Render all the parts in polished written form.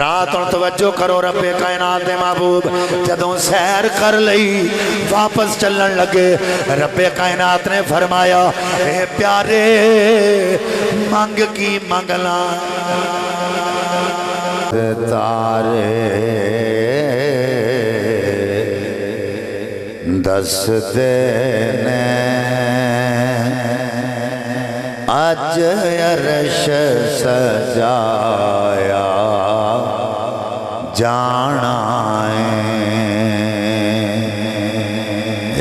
رات اور توجہ کرو رب کائنات دے محبوب جدوں سیر کر لئی واپس چلن لگے رب کائنات نے فرمایا اے پیارے مانگ کی منگلا تارے دس دینے آج عرش سجایا جانا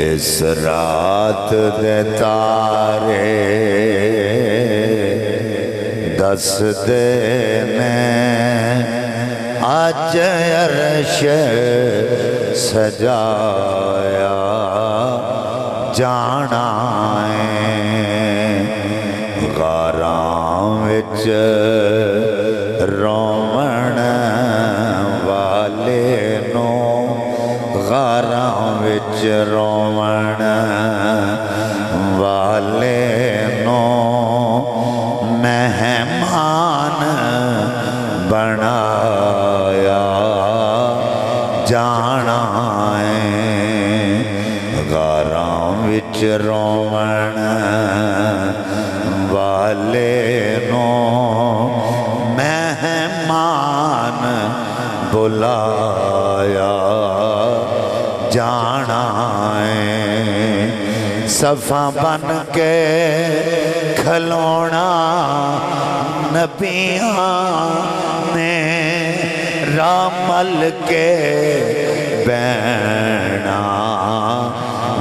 اس رات دے تارے دس دینے آج عرش سجایا جانا غاراں وچ رومن والے نو غاراں وچ رومن والے نو مہمان بنایا جانا غاراں وچ رومن والے نو مہمان بلایا جانا صفاں بن کے کھلونا نبیاں نے رامل کے بینا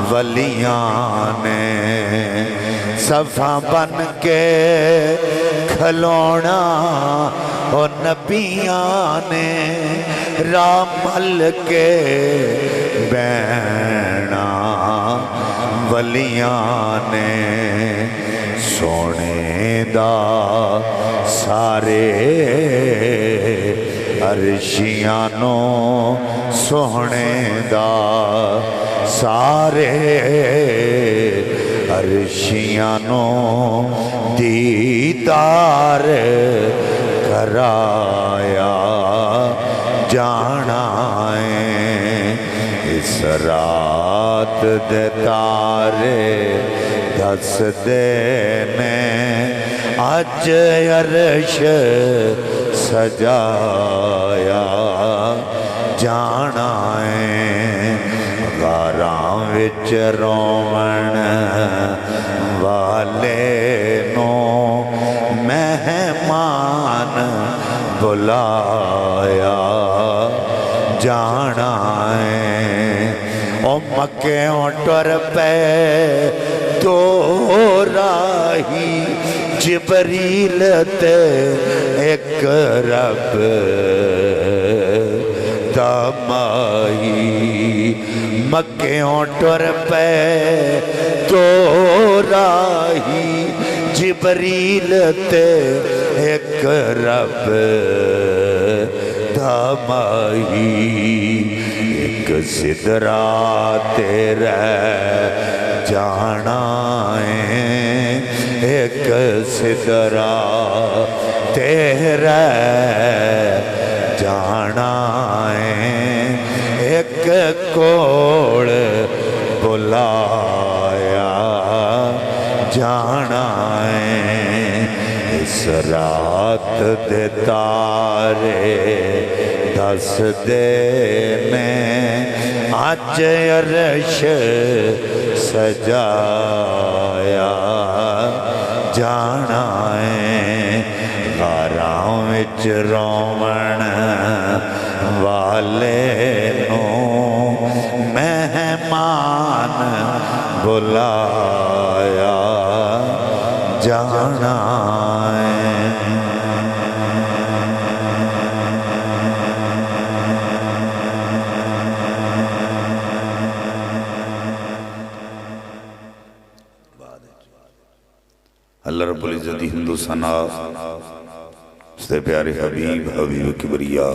ولیاں نے صفاں بن کے کھلونا اور نبیاں نے رامل کے بینا ولیاں نے سونے دا سارے عرشیانو سونے دا سارے عرشیانو دیدار کرایا جانا اس رات دے تارے دس دینے آج عرش سجایا جانا غاراں وچ رومن والے نو مہمان بلایا جانا او مکیوں ٹر پے دو راہی جبریل تے ایک رب دمائی مکیوں ٹر پے دو راہی جبریل تے ایک رب دمائی ایک سدرا تیرے جانا ایک سدرا تیرے جانا ایک کوڑ بلایا جانا اس رات دے تارے دس دینے آج عرش سجایا جانا غاراں وچ رومن والے نو مہمان بلایا جانا اللہ رب العزت ہندو ثنا سے پیارے حبیب حبیب کبریا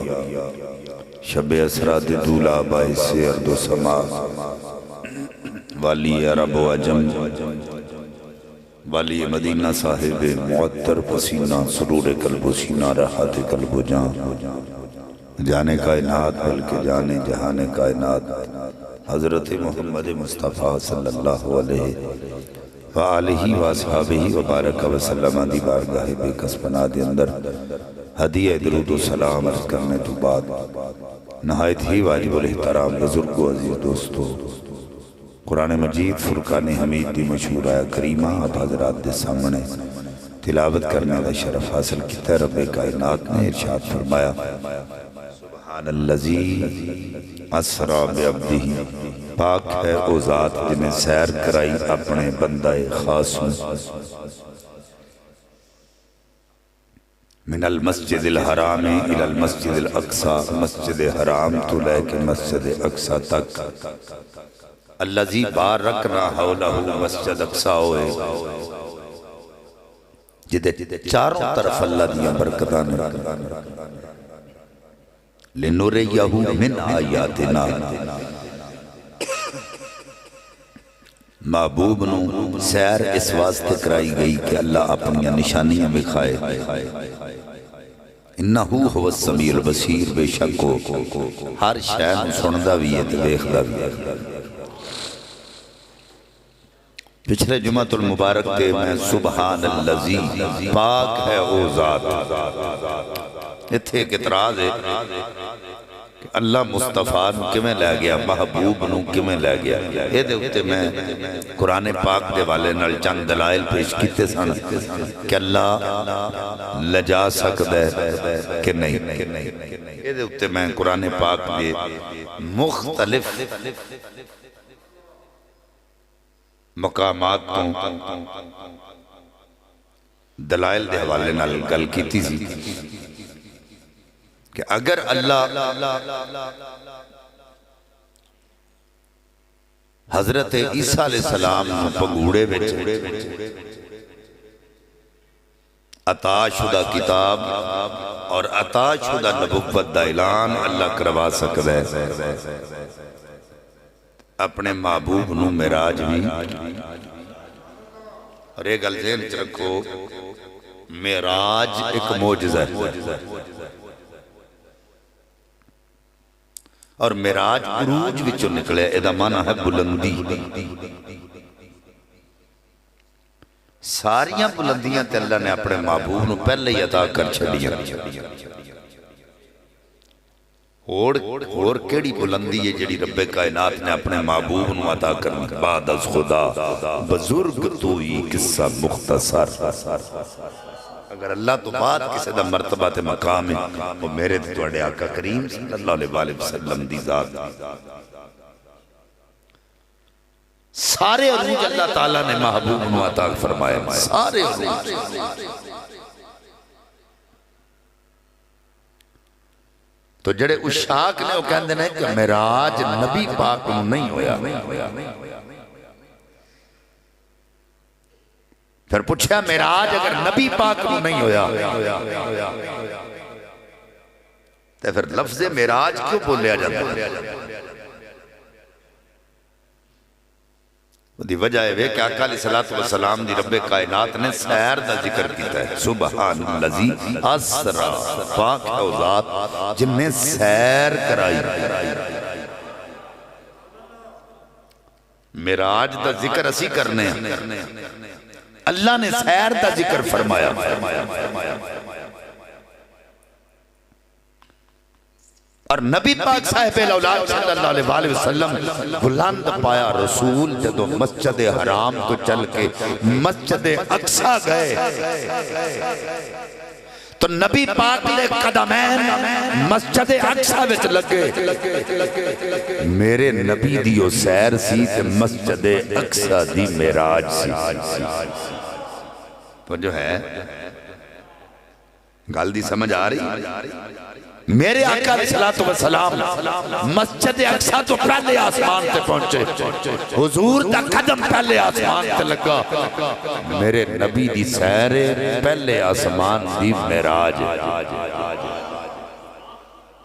شب اسرا دولا باعث ارد و سما والی عرب و عجم والی مدینہ صاحب معطر پسینہ سرور قلب و سینہ راحت قلب و جان جانے کائنات بلکہ جانے جہان کائنات حضرت محمد مصطفیٰ صلی اللہ علیہ وآلہ وآصحابہ وبارک وسلم دی بارگاہ بے کسپنا دے اندر ہدیہ درود و سلام عرض کرنے تو بعد نہایت ہی واجب الاحترام بزرگ و عزیز دوستو، قرآن مجید فرقان حمید دی مشہور آیا کریمہ آپ حضرات دے سامنے تلاوت کرنے دا شرف حاصل کیتا ہے۔ رب کائنات نے ارشاد فرمایا سبحان اللذی اسرا بعبدہ، پاک ہے او ذات جنہیں سیر کرائی اپنے بندہ خاص میں، من المسجد الحرام الى المسجد الاقصی، مسجد حرام تو لے کے مسجد اقصی تک، اللذی بارکنا حولہ مسجد اقصی ہوئے جدے چاروں طرف اللہ دیا برکتان لنُرِيَّهُ من آیاتنا، محبوب نو سیر اس واسطے کرائی گئی کہ اللہ اپنی نشانیاں بکھائے، انہو هو السمیع البصیر، بے شک کو ہر شے سندا بھی ہے تے دیکھدا بھی ہے۔ پچھلے جمعہ المبارک تے میں سبحان اللذی، پاک ہے او ذات، اتھے ایک اعتراض ہے کہ اللہ مصطفیٰ نو کمیں لے گیا، محبوب نو کمیں لے گیا۔ یہ دے اتے میں قرآن پاک دے والے نال چند دلائل پیش کیتے سن کہ اللہ لجا سکتا ہے کہ نہیں۔ یہ دے اتے میں قرآن پاک دے مختلف مقامات کو دلائل دے حوالے نال گل کیتی سی کہ اگر اللہ حضرت عیسیٰ علیہ السلام پگوڑے وچ عطا شدہ کتاب اور عطا شدہ نبوت دا اعلان اللہ کروا سکتا ہے، اپنے محبوب نو معراج بھی، اور ایک گل ذہن وچ رکھو، معراج ایک معجزہ ہے، اور معراج عروج وچوں نکلے، ادا معنی ہے بلندی۔ ساریاں بلندیاں تے اللہ نے اپنے محبوب نو پہلے ہی عطا کر چھڑیاں، اور کیڑی بلندی ہے جڑی رب کائنات نے اپنے محبوب نو عطا کرنی، بعد از خدا بزرگ تو ہی قصہ مختصر۔ اگر اللہ تو بعد کسی دا مرتبہ تے مقام ہے، وہ میرے توڑے آقا کریم صلی اللہ علیہ وسلم دی ذات۔ سارے عروج اللہ تعالیٰ نے محبوب نو عطا فرمائے، سارے عروج۔ تو جڑے اشاق نے وہ کہندے ہیں کہ معراج نبی پاک نو نہیں ہویا۔ پھر پوچھا معراج اگر نبی پاک نو نہیں ہویا تو پھر لفظ معراج کیوں بولیا جاتا ہے؟ دی وجہ ہے کہ آقا علیہ السلام دی رب کائنات نے سیر دا ذکر کیتا ہے، سبحان اللذی اسرا، پاک ہے ذات جن نے سیر کرائی۔ معراج دا ذکر اسی کرنے ہیں، اللہ نے سیر دا ذکر فرمایا۔ اور نبی پاک صاحب الاولاد صلی اللہ علیہ وسلم بلند پایا رسول جدو مسجد حرام کو چل کے مسجد اقصی گئے تو نبی پاک لے قدمین مسجد اقصی وچ لگے، میرے نبی دیو سیر سی تے مسجد اقصی دی معراج سی۔ تو جو ہے گل دی سمجھ آ رہی؟ میرے آقا علیہ السلام مسجد اقصی تو پہلے آسمان تے پہنچے، حضور دا قدم پہلے آسمان تے لگا، میرے نبی دی سیر پہلے آسمان دی معراج۔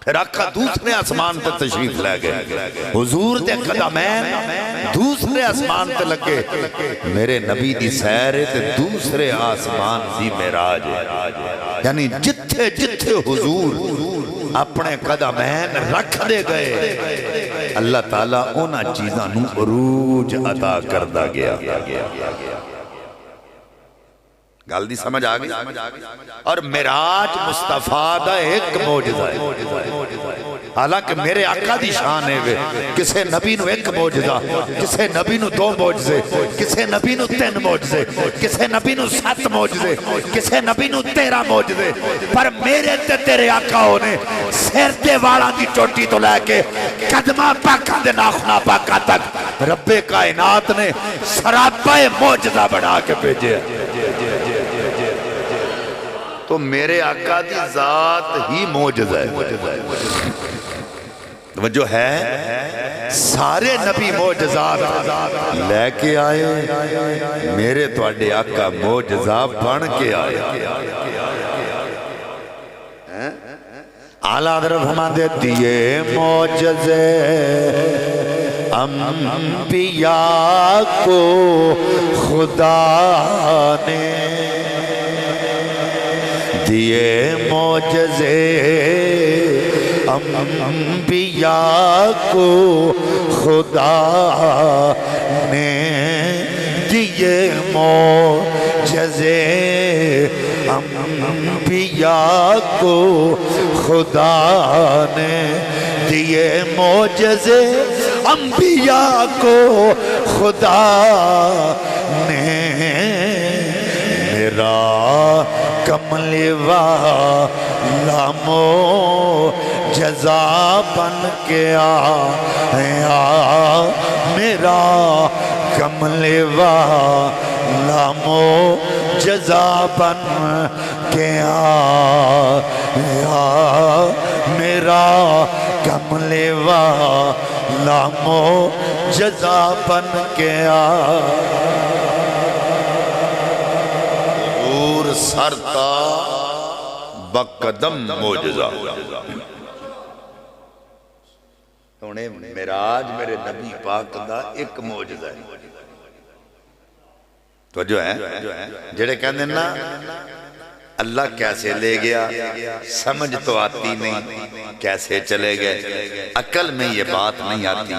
پھر آقا دوسرے آسمان تے تشریف لے گئے، حضور دے قدمین دوسرے آسمان تے لگے، میرے نبی دی سیر تے دوسرے آسمان دی معراج۔ یعنی جتھے جتھے حضور اپنے قدمین رکھ دے گئے اللہ تعالیٰ اونا چیزاں نو عروج عطا کردہ گیا گل دی سمجھ آگئی اور معراج مصطفیٰ دا ایک معجزہ ہے حالانکہ میرے آقا دی شان ہے کسے نبی نو ایک معجزہ کسے نبی نو 2 معجزے کسے نبی نو 3 معجزے کسے نبی نو 7 معجزے کسے نبی نو 13 معجزے پر میرے تے تیرے آقا ہونے سر دے والا دی چوٹی تو لے کے قدمہ پاکاں دے ناخنا پاکاں تک رب کائنات نے سراپا معجزہ بنا کے بھیجے تو میرے آقا دی ذات ہی معجزہ ہے توجہ ہے سارے نبی معجزات لے کے آئے میرے توڑے آقا معجزہ بن کے آئے اعلیٰ حضرت ہمیں دے دیئے معجزے انبیاء کو خدا نے دیئے معجزے انبیاء کو خدا نے دیئے معجزے انبیاء کو خدا نے دیئے معجزے انبیاء کو خدا نے میرا کملی والا معجزہ بن کے آیا میرا کملی والا معجزہ بن کے آیا میرا کملی والا معجزہ بن کے آیا سرتا بقدم معجزہ انہیں معراج میرے نبی پاک دا ایک معجزہ ہے تو جو ہے جڑے کہنے نا اللہ کیسے لے گیا سمجھ تو آتی نہیں کیسے چلے گئے عقل میں یہ بات نہیں آتی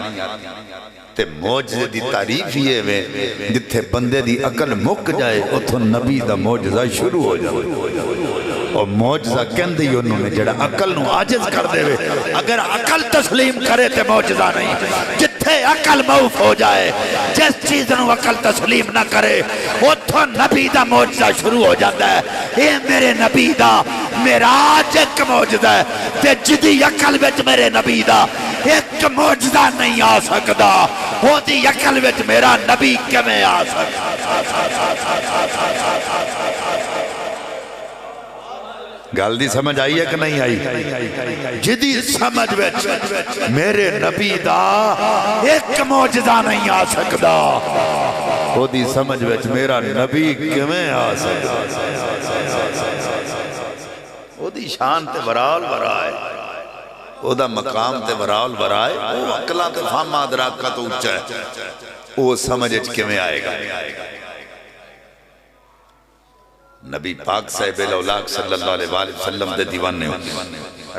تے معجزے دی تعریف ہی ہے جتھے بندے دی عقل مک جائے اتھو نبی دا معجزہ شروع ہو جائے اور معجزہ کہندے ہی انہوں نے جڑا عقل نو عاجز کر دے وے اگر عقل تسلیم کرے تے معجزہ نہیں جتھے عقل موف ہو جائے جس چیز نو عقل تسلیم نہ کرے اتھو نبی دا معجزہ شروع ہو جاتا ہے اے میرے نبی دا معراج ایک معجزہ ہے تے جدی عقل وچ میرے نبی دا ایک معجزہ نہیں آ سکدا وہ دی عقل وچ میرا نبی کیویں آ سکدا گل دی سمجھ آئی ہے کہ نہیں آئی جدی سمجھ وچ میرے نبی دا ایک معجزہ نہیں آ سکدا وہ دی سمجھ وچ میرا نبی کیویں آ سکدا وہ دی شان تے ورال ورائے وہ دا مقام تے ورال ورائے وہ عقلاں تے فہم ادراک کا تو اونچا ہے وہ سمجھ وچ کیویں آئے گا نبی پاک صاحب الاولاق صلی اللہ علیہ وآلہ وسلم دے دیوانے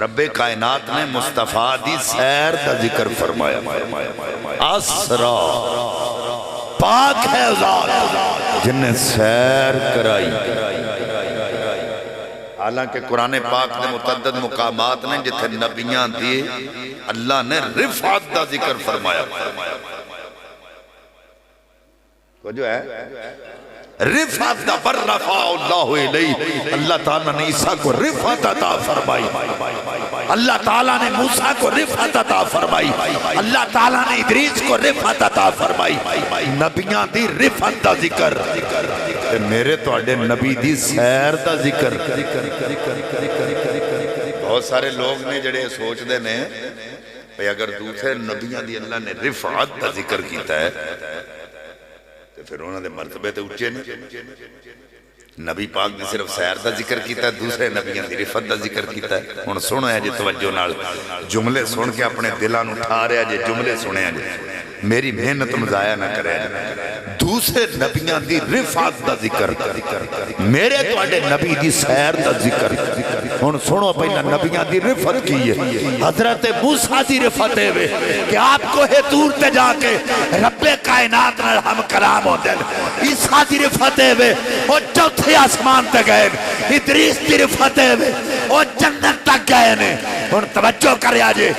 رب کائنات نے مصطفیٰ دی سیر دا ذکر فرمایا اسرا پاک ہے ذات جن نے سیر کرائی حالانکہ قرآن پاک نے متعدد مقامات نے جتھے نبیاں دی اللہ نے رفعت دا ذکر فرمایا تو جو ہے رفعت دا بررفع اللہ علیہ اللہ تعالیٰ نے عیسیٰ کو رفعت عطا فرمائی اللہ تعالیٰ نے موسیٰ کو رفعت عطا فرمائی اللہ تعالیٰ نے ادریس کو رفعت عطا فرمائی نبیاں دی رفعت دا ذکر میرے تو اڈے نبی دی سیر دا ذکر بہت سارے لوگ نے جڑے سوچ دے نے اگر دوسرے نبیاں دی اللہ نے رفعت دا ذکر کیتا ہے پھر انہوں نے مرتبے تے اچھے نبی پاک نے صرف سیر دا ذکر کیتا ہے دوسرے نبیان دی رفعت دا ذکر کیتا ہے انہوں سنو ہے جی توجہ نال جملے سن کے اپنے دلان اٹھا رہے ہیں جی جملے سنے ہیں جی میری محنت مضائع نہ کرے دوسرے نبیاں دی رفعت دا ذکر میرے توڑے نبی دی سیر دا ذکر ہن سنو پہلا نبیاں دی رفعت کی ہے حضرت موسیٰ دی رفعت ہے کہ آپ کو ہے دور تے جا کے رب کائنات نال ہم کلام ہو دل عیسیٰ دی رفعت ہے وہ چوتھے آسمان تے گئے ادریس دی رفعت ہے وہ جنت تک گئے نے ہن توجہ کرے آجے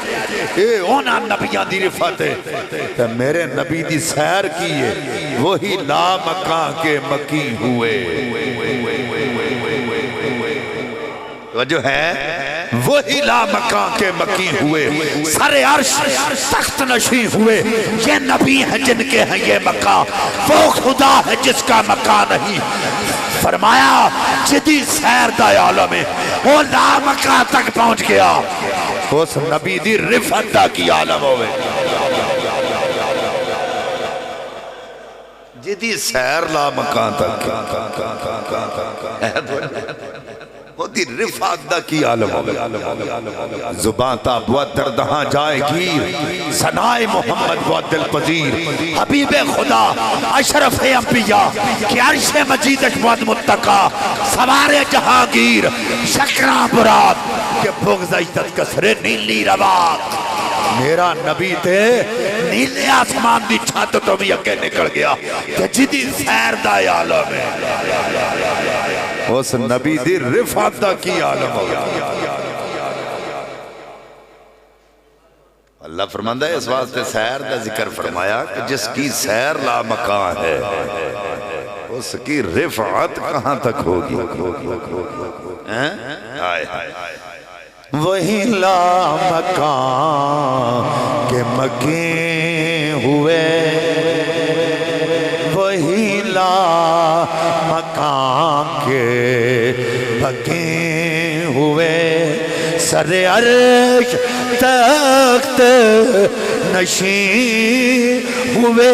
اے اونا نبیاں دی رفعت ہے تو میرے نبی دی سیر کی ہے وہی لا مکان کے مکی ہوئے وجہ ہے وہی لا مکان کے مکی ہوئے سر عرش تخت نشین ہوئے یہ نبی ہیں جن کے ہیں یہ مکان وہ خدا ہے جس کا مکان نہیں فرمایا جدی سیر دا عالم ہے وہ لا مکان تک پہنچ گیا اس نبی دی رفعت دا کی عالم ہوئے جدی سیر لا مکان تک وہ دی رفعت دا کی عالم ہوئے زبان تا بہت دردہاں جائے گیر ثنائے محمد بہت دل پذیر حبیب خدا اشرف انبیاء کہ عرش مجیدش بہت متقا سوار جہانگیر شکرہ برات کہ بغض عزت کسرے نیلی روات میرا نبی تے نیلے آسمان دی چھت تو بھی اگے نکل گیا کہ جدی سیر دا عالم ہے اس نبی دی رفعت دا کی عالم ہو گیا اللہ فرماندہ ہے اس واسطے سیر دا ذکر فرمایا کہ جس کی سیر لا مکان ہے اس کی رفعت کہاں تک ہوگی وہی لا مکان کے مکی ہوئے وہی لا مکان کے مکی ہوئے سر عرش تخت نشین ہوئے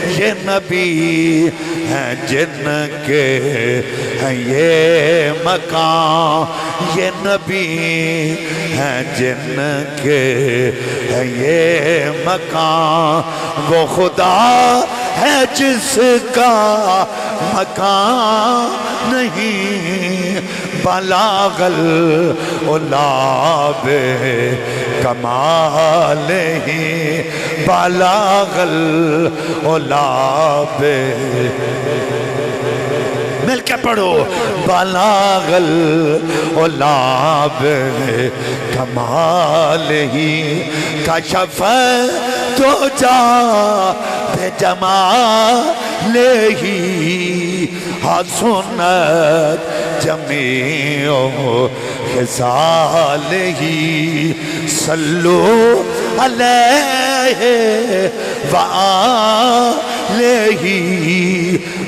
یہ نبی ہیں جن کے ہیں یہ مکان یہ نبی ہیں جن کے ہیں یہ مکان وہ خدا ہے جس کا مکان نہیں بلاغ العلاب کمال ہی بلاغ العلاب مل کے پڑھو بلاغ العلاب کمال ہی کشف تو جا بے جمال ہی حسنت جمیع خصال ہی صلو علیہ وآلہ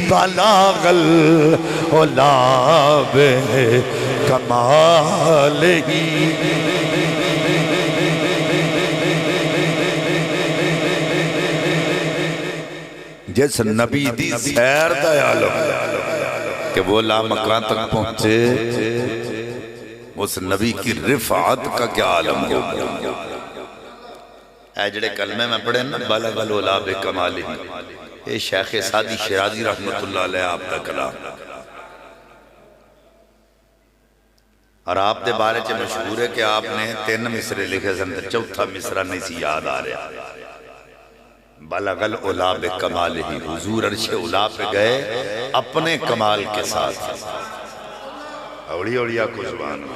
بلاغ العلاب کمال ہی جس نبی دی سیر دا عالم کہ وہ لا مکان تک پہنچے اس نبی کی رفعت کا کیا عالم ہو اے جڑے کلمے میں پڑھے نا بلغ العلاب کمال ہی اے شیخ سعدی شیرازی رحمت اللہ علیہ آپ کا کلام اور آپ دے بارے چے مشہور ہے کہ آپ نے 3 مصرے لکھے سن چوتھا مصرہ نہیں سی یاد آ رہا بلغ العلاب کمال ہی حضور عرش علا پہ گئے اپنے کمال کے ساتھ اوڑی اوڑیا کو زبان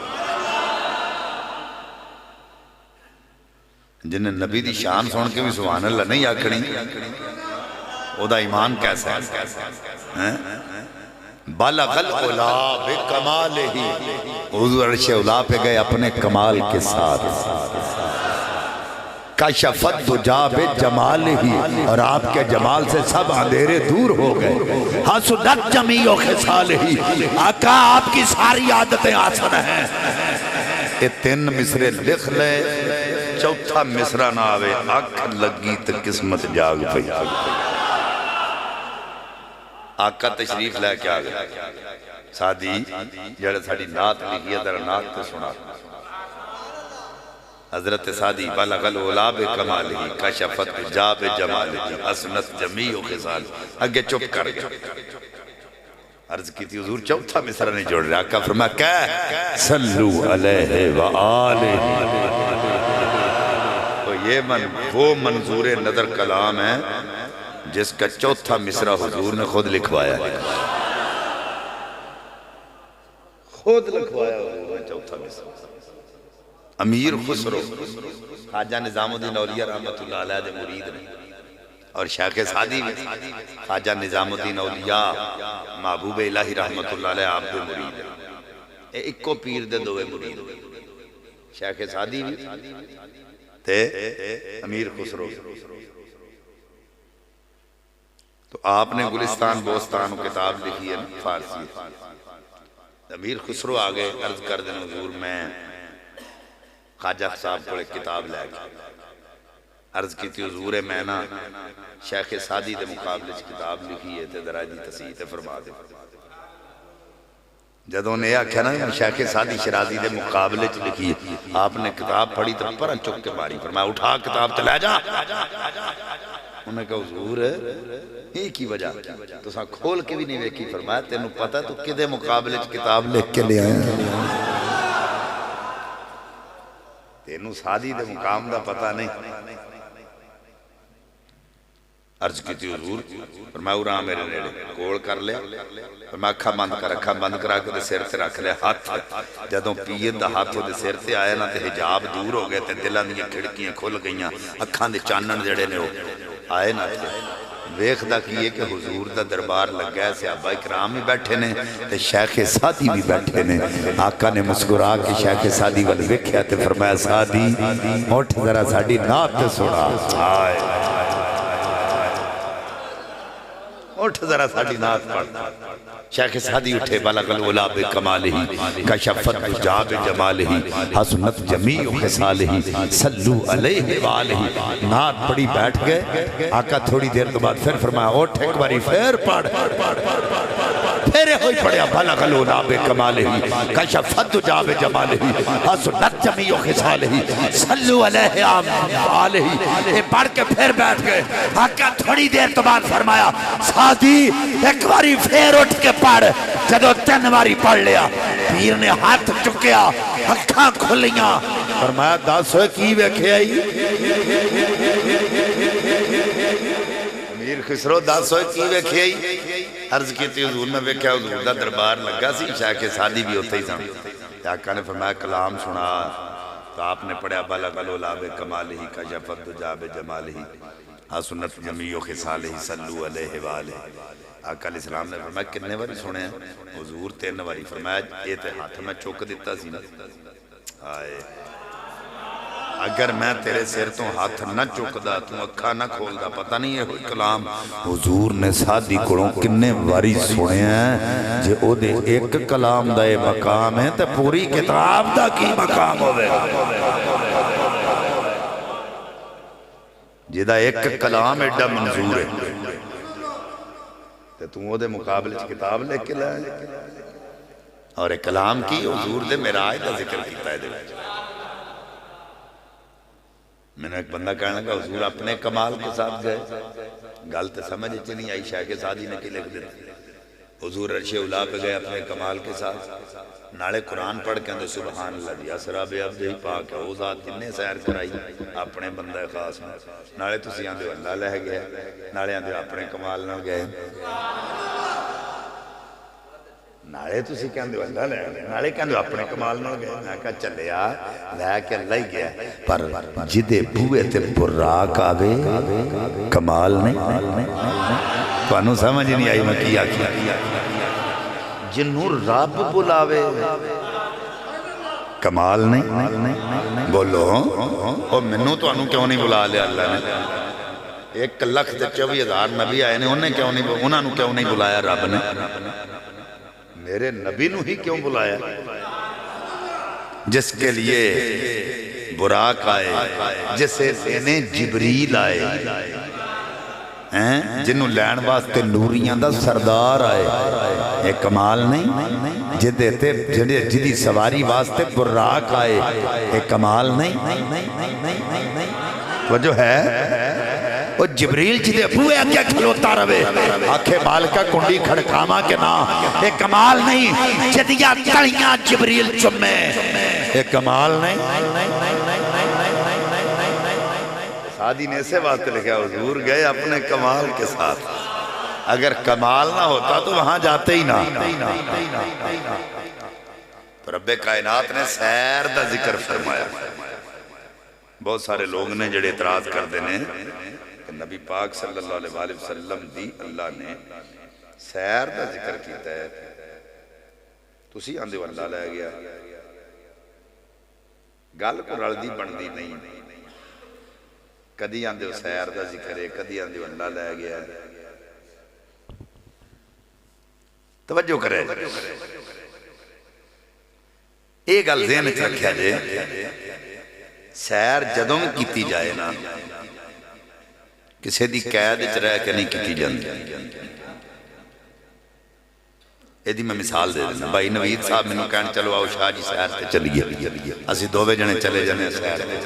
جنہیں نبی دی شان سن کے بھی سبحان اللہ نہیں آکھنی او دا ایمان کیسا ہے بلغ العلاب کمال ہی حضور عرش علا پہ گئے اپنے کمال کے ساتھ کشفت دجا بے جمال ہی اور آپ کے جمال سے سب اندھیرے دور ہو گئے حسنت جمیع خصال ہی آقا آپ کی ساری عادتیں آسن ہیں یہ 3 مصرے لکھ لے چوتھا مصرہ نہ آوے آنکھ لگی تو قسمت جاگ پئی آقا تشریف لے کے آگئے سادی جڑے ساڑی نات لکھی ہے در نات تو سنا حضرت سعدی بلغ العلا بکمالہ کشفت جا بجمالہ حسنت جمیع خصال. اگے چپ کر گیا. عرض کی تھی حضور چوتھا مصرع نہیں جوڑ رہا. آقا فرمایا کہہ صلو علیہ وآلہ. تو یہ وہ منظور نظر کلام ہے جس کا چوتھا مصرع حضور نے خود لکھوایا ہے. خود لکھوایا حضور نے چوتھا مصرع. امیر خسرو خواجہ نظام الدین اولیاء رحمت اللہ علیہ دے مرید نے اور شیخ سعدی بھی خواجہ نظام الدین اولیاء محبوب الہی رحمت اللہ علیہ آپ دے مرید ہیں. ایک کو پیر دے دوے مرید شیخ سعدی بھی تے امیر خسرو. تو آپ نے گلستان بوستان کتاب لکھی ہے فارسی. امیر خسرو آگے عرض کر دیں حضور میں خواجہ صاحب کو ایک کتاب لے گیا. عرض کی تھی حضور میں نا شیخ سعدی دے مقابلے کتاب لکھی ہے تے ذرا جی تصحیح فرما دے. جدوں نے آکھیا نا شیخ سعدی شرازی دے مقابلے لکھی ہے, آپ نے کتاب پڑھی تو پر چک کے ماری. فرمایا اٹھا کتاب تے لے جا. انہوں نے کہا حضور یہ کی وجہ تو ساں کھول کے بھی نہیں ویکھی. فرمایا تینوں پتہ تو کدے مقابلے کتاب لکھ کے لے آئے تینوں سعدی دے مقام دا پتہ نہیں. عرض کی تھی حضور فرمایا اُرہاں میرے نیڑے کول کر لے. فرمایا اکھا بند کر. اکھا بند کرا کے دے سر تے رکھ لے ہاتھ. جدوں پیر دا ہاتھ دے سر تے آیا نا تے حجاب دور ہو گئے تے دلاں دیاں کھڑکیاں کھل گئیاں. اکھاں دے چانن جڑے نے آئے نا تے ویکھدا کی ہے کہ حضور دا دربار لگا ہے. صحابہ کرام بھی بیٹھے نے تے شیخ سعدی بھی بیٹھے نے. آقا نے مسکرا کے شیخ سعدی ول ویکھیا تے فرمایا سعدی اٹھ ذرا ساڈی نعت تے سنا. اٹھ ذرا ساڈی نعت پڑھ. شیخ سعدی اٹھے بلغ العلا بکمالہ کشفت جا بجمالہ حسنت جمیع خصالہ صلو علیہ وآلہ. نعت پڑھی بیٹھ گئے. آقا تھوڑی دیر کے بعد پھر فرمایا اٹھ ایک باری پھر پڑھ. پھر ہوئی پڑھیا بلغ العلا بکمالہ کشفت جا بجمالہ حسنت جمیع خصالہ صلو علیہ وآلہ. یہ پڑھ کے پھر بیٹھ گئے. آقا تھوڑی دیر کے بعد فرمایا سعدی ایک باری پھر اٹھ کے پڑھ. جدو 3 باری پڑھ لیا پیر نے ہاتھ چکیا اکھاں کھلیاں. فرمایا دس ہوئے کی ویکھے آئی. امیر خسرو دس ہوئے کی ویکھے آئی. عرض کی تھی حضور میں ویکھیا حضور دا دربار لگا سی. شیخ سعدی بھی ہوتے ہی سن. آقا نے فرمایا کلام سنا. تو آپ نے پڑھا بلغ العلا بکمالہ کشفت جا بجمالہ حسنت جمیع خصالہ صلو علیہ وآلہ. آقا علیہ السلام نے فرمایا کتنے باری سنے ہیں. حضور 3 باری. فرمایا یہ تے ہاتھ میں چک دیتا سی نا. آئے اگر میں تیرے سر تو ہاتھ نہ چکدا تو اکھا نہ کھولدا پتہ نہیں ہے ہوئی کلام. حضور نے سعدی کولوں کنے باری سنے ہیں. جے او دے ایک کلام دا مقام ہے تے پوری کتاب دا کی مقام ہوئے. جے دا ایک کلام ایڈا منظور ہے تے تم وہ دے مقابلے کتاب لے کے لائے. اور ایک کلام کی حضور دے معراج دا ذکر کیتا ہے دے. میں نے ایک بندہ کہنے لگا حضور اپنے کمال کے ساتھ گئے. گل تے سمجھ نہیں آئی. شیخ سعدی نے کی لکھ دیتا. حضور عرش اولا پہ گئے اپنے کمال کے ساتھ. نالے قرآن پڑھ کے اندر سبحان اللہ جی اسرا بے عبدہ پاک ہے. وہ ذات جنہیں سیر کرائی اپنے بندہ خاص میں. نالے تسی آندھے اللہ لہ گئے. نالے آندھے اپنے کمال نہ گئے. نالے تسی کہندے اللہ لے گئے. نالے کہندے اپنے کمال نہ گئے. میں کہا چلے آ لے کے اللہ ہی گیا. پر جدے بوئے تے براک آوے کمال نہیں. تو انہوں سمجھ نہیں آئی میں کیا کیا. جنہوں رب بلاوے کمال نہیں. بولو اور منوں تو انہوں کیوں نہیں بلا لیا اللہ نے. 1,24,000 نبی آئے نے انہوں نے کیوں نہیں بلایا رب نے. میرے نبی نو ہی کیوں بلایا جس کے لیے براق آئے جسے دینے جبریل آئے. جنوں لین واسطے نوریاں دا سردار آئے، یہ کمال نہیں؟ جدی سواری واسطے براق آئے، یہ کمال نہیں؟ وجہ ہے وہ جبریل جدے بوئے کیا کھلوتا روے، آنکھیں مالکہ کنڈی کھڑکاما کے نا، یہ کمال نہیں؟ جدیاں تڑیاں جبریل چمے، یہ کمال نہیں؟ سادی نے اسے واسطے لکھا حضور گئے اپنے کمال کے ساتھ، اگر کمال نہ ہوتا تو وہاں جاتے ہی نہ۔ تو رب کائنات نے سیر دا ذکر فرمایا۔ بہت سارے لوگ نے جڑے اعتراض کر دینے کہ نبی پاک صلی اللہ علیہ وسلم دی اللہ نے سیر دا ذکر کیتا ہے، تسی آندے ہو اللہ لے گیا، گل کو رل دی بن دی نہیں، کدی آندے ہو سیر دا ذکر ہے، کدی آندے ہو اللہ لے گیا۔ توجہ کرے، ایک گل ذہن وچ رکھیا جے، سیر جدوں کیتی جائے نا، کسی دی قید وچ رہ کے نہیں کیتی جاندی۔ ایدی میں مثال دے دینا، بھائی نوید صاحب میں کہن چلو آؤ شاہ جی سیر تے چلیے، اسی دووے جنے چلے جانے سیر تے،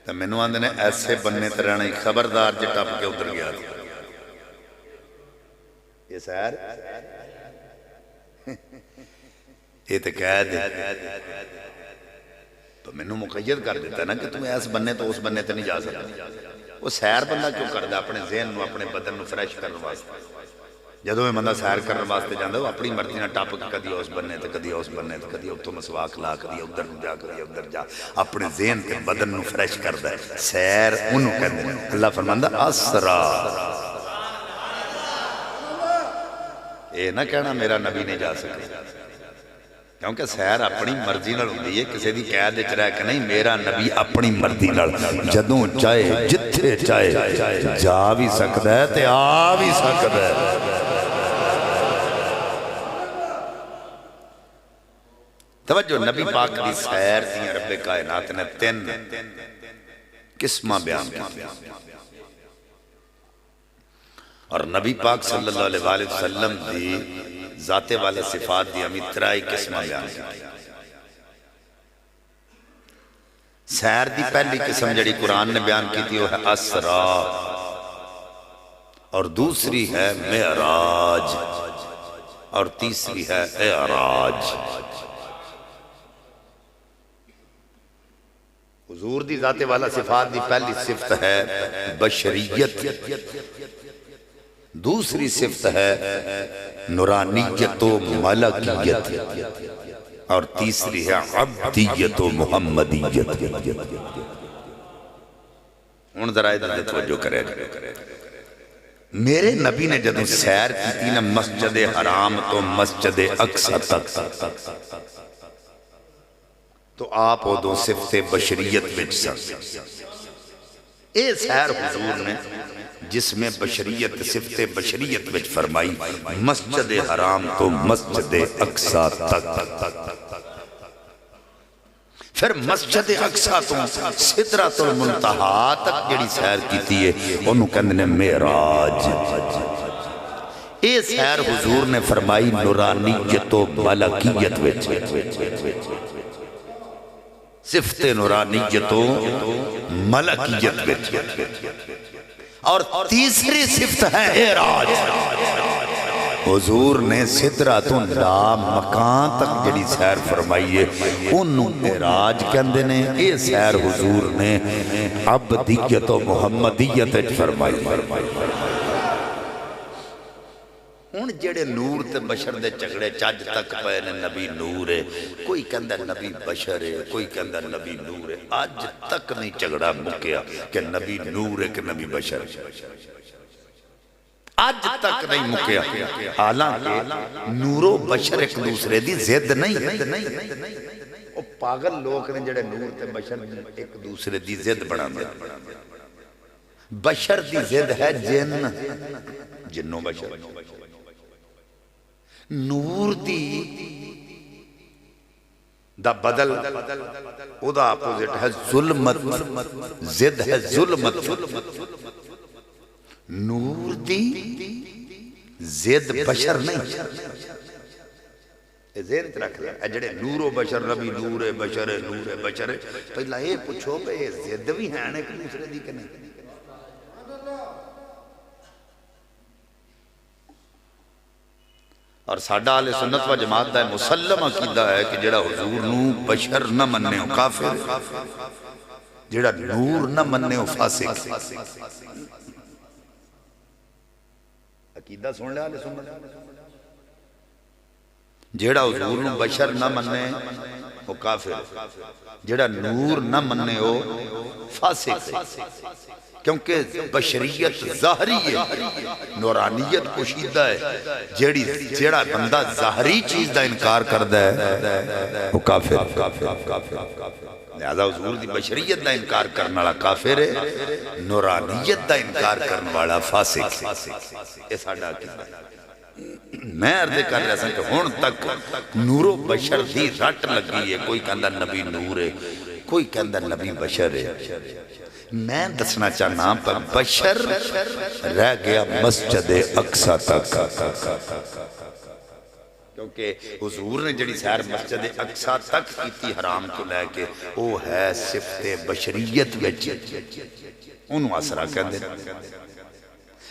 تو میں نو آندے نے ایسے بننے تے رہنا، خبردار جے ٹپ کے ادھر گیا تھا، یہ سیر یہ تے قید ہے، تو میں نو مقید کر دیتا ہے نا کہ تمہیں ایس بننے تو اس بننے تے نہیں جا سکتا۔ وہ سیر بندہ کیوں کر دا؟ اپنے ذہن نو اپنے بدن نو فریش کرنے واسطے۔ جدو میں بندہ سیر کرنے واسطے جاندہ وہ اپنی مرضی نہ ٹاپ کے کدی اس بننے تے کدی اس بننے تے کدی اتو مسواک لا کدی ادھر نو جا کدی ادھر جا، اپنے ذہن تے بدن نو فریش کر دا ہے۔ سیر انہوں کہتے ہیں، اللہ فرماندہ اسرا، اے نہ کہنا میرا نبی نہیں جا سکے، کیونکہ سیر اپنی مرضی نال ہوندی ہے، کسی دی قید وچ رہ کے نہیں، میرا نبی اپنی مرضی نال جدوں چاہے جتھے چاہے جا بھی سکتا ہے تے آ بھی سکتا ہے۔ توجہ، نبی پاک دی سیر دی رب کائنات نے 3 قسمہ بیان کی، اور نبی پاک صلی اللہ علیہ وسلم دی ذات والے صفات دی ہمیں 3 قسمہ بیان کی۔ سیر دی پہلی قسم جڑی قرآن نے بیان کی تھی وہ ہے اسرا، اور دوسری ہے معراج، اور تیسری ہے اعراج۔ حضور دی ذات والا صفات دی پہلی صفت ہے بشریت، دوسری صفت ہے نورانیت و ملکیت، اور تیسری ہے عبدیت و محمدیت۔ ان ذرا ادھر توجہ کرے، میرے نبی نے جدوں سیر کی تھی نا مسجد حرام تو مسجد اقصی تک، تو آپ وہ دو صفت بشریت وچ سن۔ اے سیر حضور نے جس میں بشریت صفت بشریت وچ فرمائی، مسجد حرام تو مسجد اقصی تک، پھر مسجد اقصی تو سدرۃ المنتہا تک جڑی سیر کیتی ہے انہوں کہندے نے معراج۔ اے سیر حضور نے فرمائی نورانیت و ملکیت وچ، صفت نورانیت و ملکیت وچ، اور تیسری صفت ہے اعراج۔ حضور نے سدرۃ المنتہا مکان تک جڑی سیر فرمائی ہے انہوں اعراج کہندے نے۔ اے سیر حضور نے عبدیت و محمدیت فرمائی۔ ہن جڑے نور تے بشر دے جھگڑے چج تک پے نے، نبی نور ہے، کوئی کہندا نبی بشر ہے، کوئی کہندا نبی نور ہے، اج تک نہیں جھگڑا مکیا کہ نبی نور ہے کہ نبی بشر ہے، اج تک نہیں مکیا۔ حالانکہ نور و بشر ایک دوسرے دی ضد نہیں، وہ پاگل لوگ نے جڑے نور تے بشر ایک دوسرے دی ضد بنا دے۔ بشر دی ضد ہے جن، جنوں بشر، نور دی دا بدل او دا اپوزٹ ہے ظلمت، زد ہے ظلمت. نور دی زد بشر نہیں. ذہن تے رکھ لیا اے جڑے نور و بشر نبی نور بشر نور بشر پہلا یہ پوچھو کہ یہ زد بھی ہیں ایک دوسرے دی کہ نہیں. اور ساڈا اہل سنت و جماعت دا مسلم عقیدہ ہے کہ جڑا حضور نو بشر نہ مننے ہو کافر، جڑا نور نہ مننے ہو فاسق. عقیدہ سن لیا اہل سنت. جیڑا حضور نو بشر نہ مننے وہ کافر، جیڑا نور نہ مننے وہ فاسق. کیونکہ بشریت ظاہری ہے، نورانیت پوشیدہ ہے. جیڑا بندہ ظاہری چیز دا انکار کردا ہے وہ کافر. لہذا حضور دی بشریت دا انکار کرنے والا کافر ہے، نورانیت دا انکار کرنے والا فاسق. یہ ساڈا عقیدہ ہے. میں عرض کر رہا سا کہ ہون تک نور و بشر دی رٹ لگی ہے. کوئی کہندہ نبی نور ہے، کوئی کہندہ نبی بشر ہے. میں دسنا چاہنا پر بشر رہ گیا مسجد اقصی تک، کیونکہ حضور نے جڑی سیر مسجد اقصی تک کیتی حرام کو لے کے وہ ہے صفت بشریت وچ، انہوں آسرا کہندے.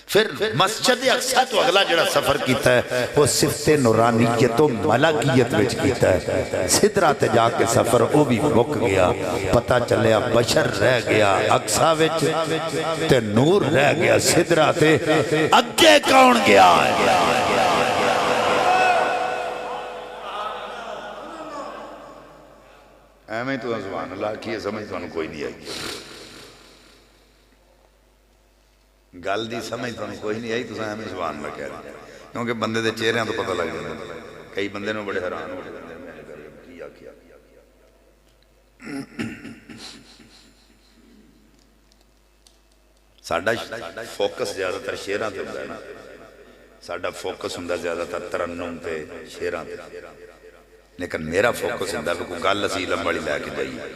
پھر مسجد اقصی تو اگلا جڑا سفر کیتا ہے وہ صفت نورانیت و ملکیت وچ کیتا ہے. سدرات جا کے سفر وہ بھی مک گیا. پتہ چلیا بشر رہ گیا اقصی وچ تے نور رہ گیا سدرات. اگے کون گیا ہے؟ ایمیں تو سبحان اللہ کی سمجھ تو کوئی نہیں آئی. گل دی سمجھ تو کوئی نہیں آئی. تو ہمیں سبحان اللہ کہہ رہے ہیں کیونکہ بندے دے چہرے تو پتہ لگ جاتا ہے. کئی بندے نے بڑے حیران ہو جاتے ہیں. ساڈا فوکس زیادہ تر شعراں تے ہوندا ہے نا. ساڈا فوکس ہوندا زیادہ تر ترنم تے شعراں تے. لیکن میرا فوکس ہوندا ہے کوئی گل اسی لمبی لے کے جائیے.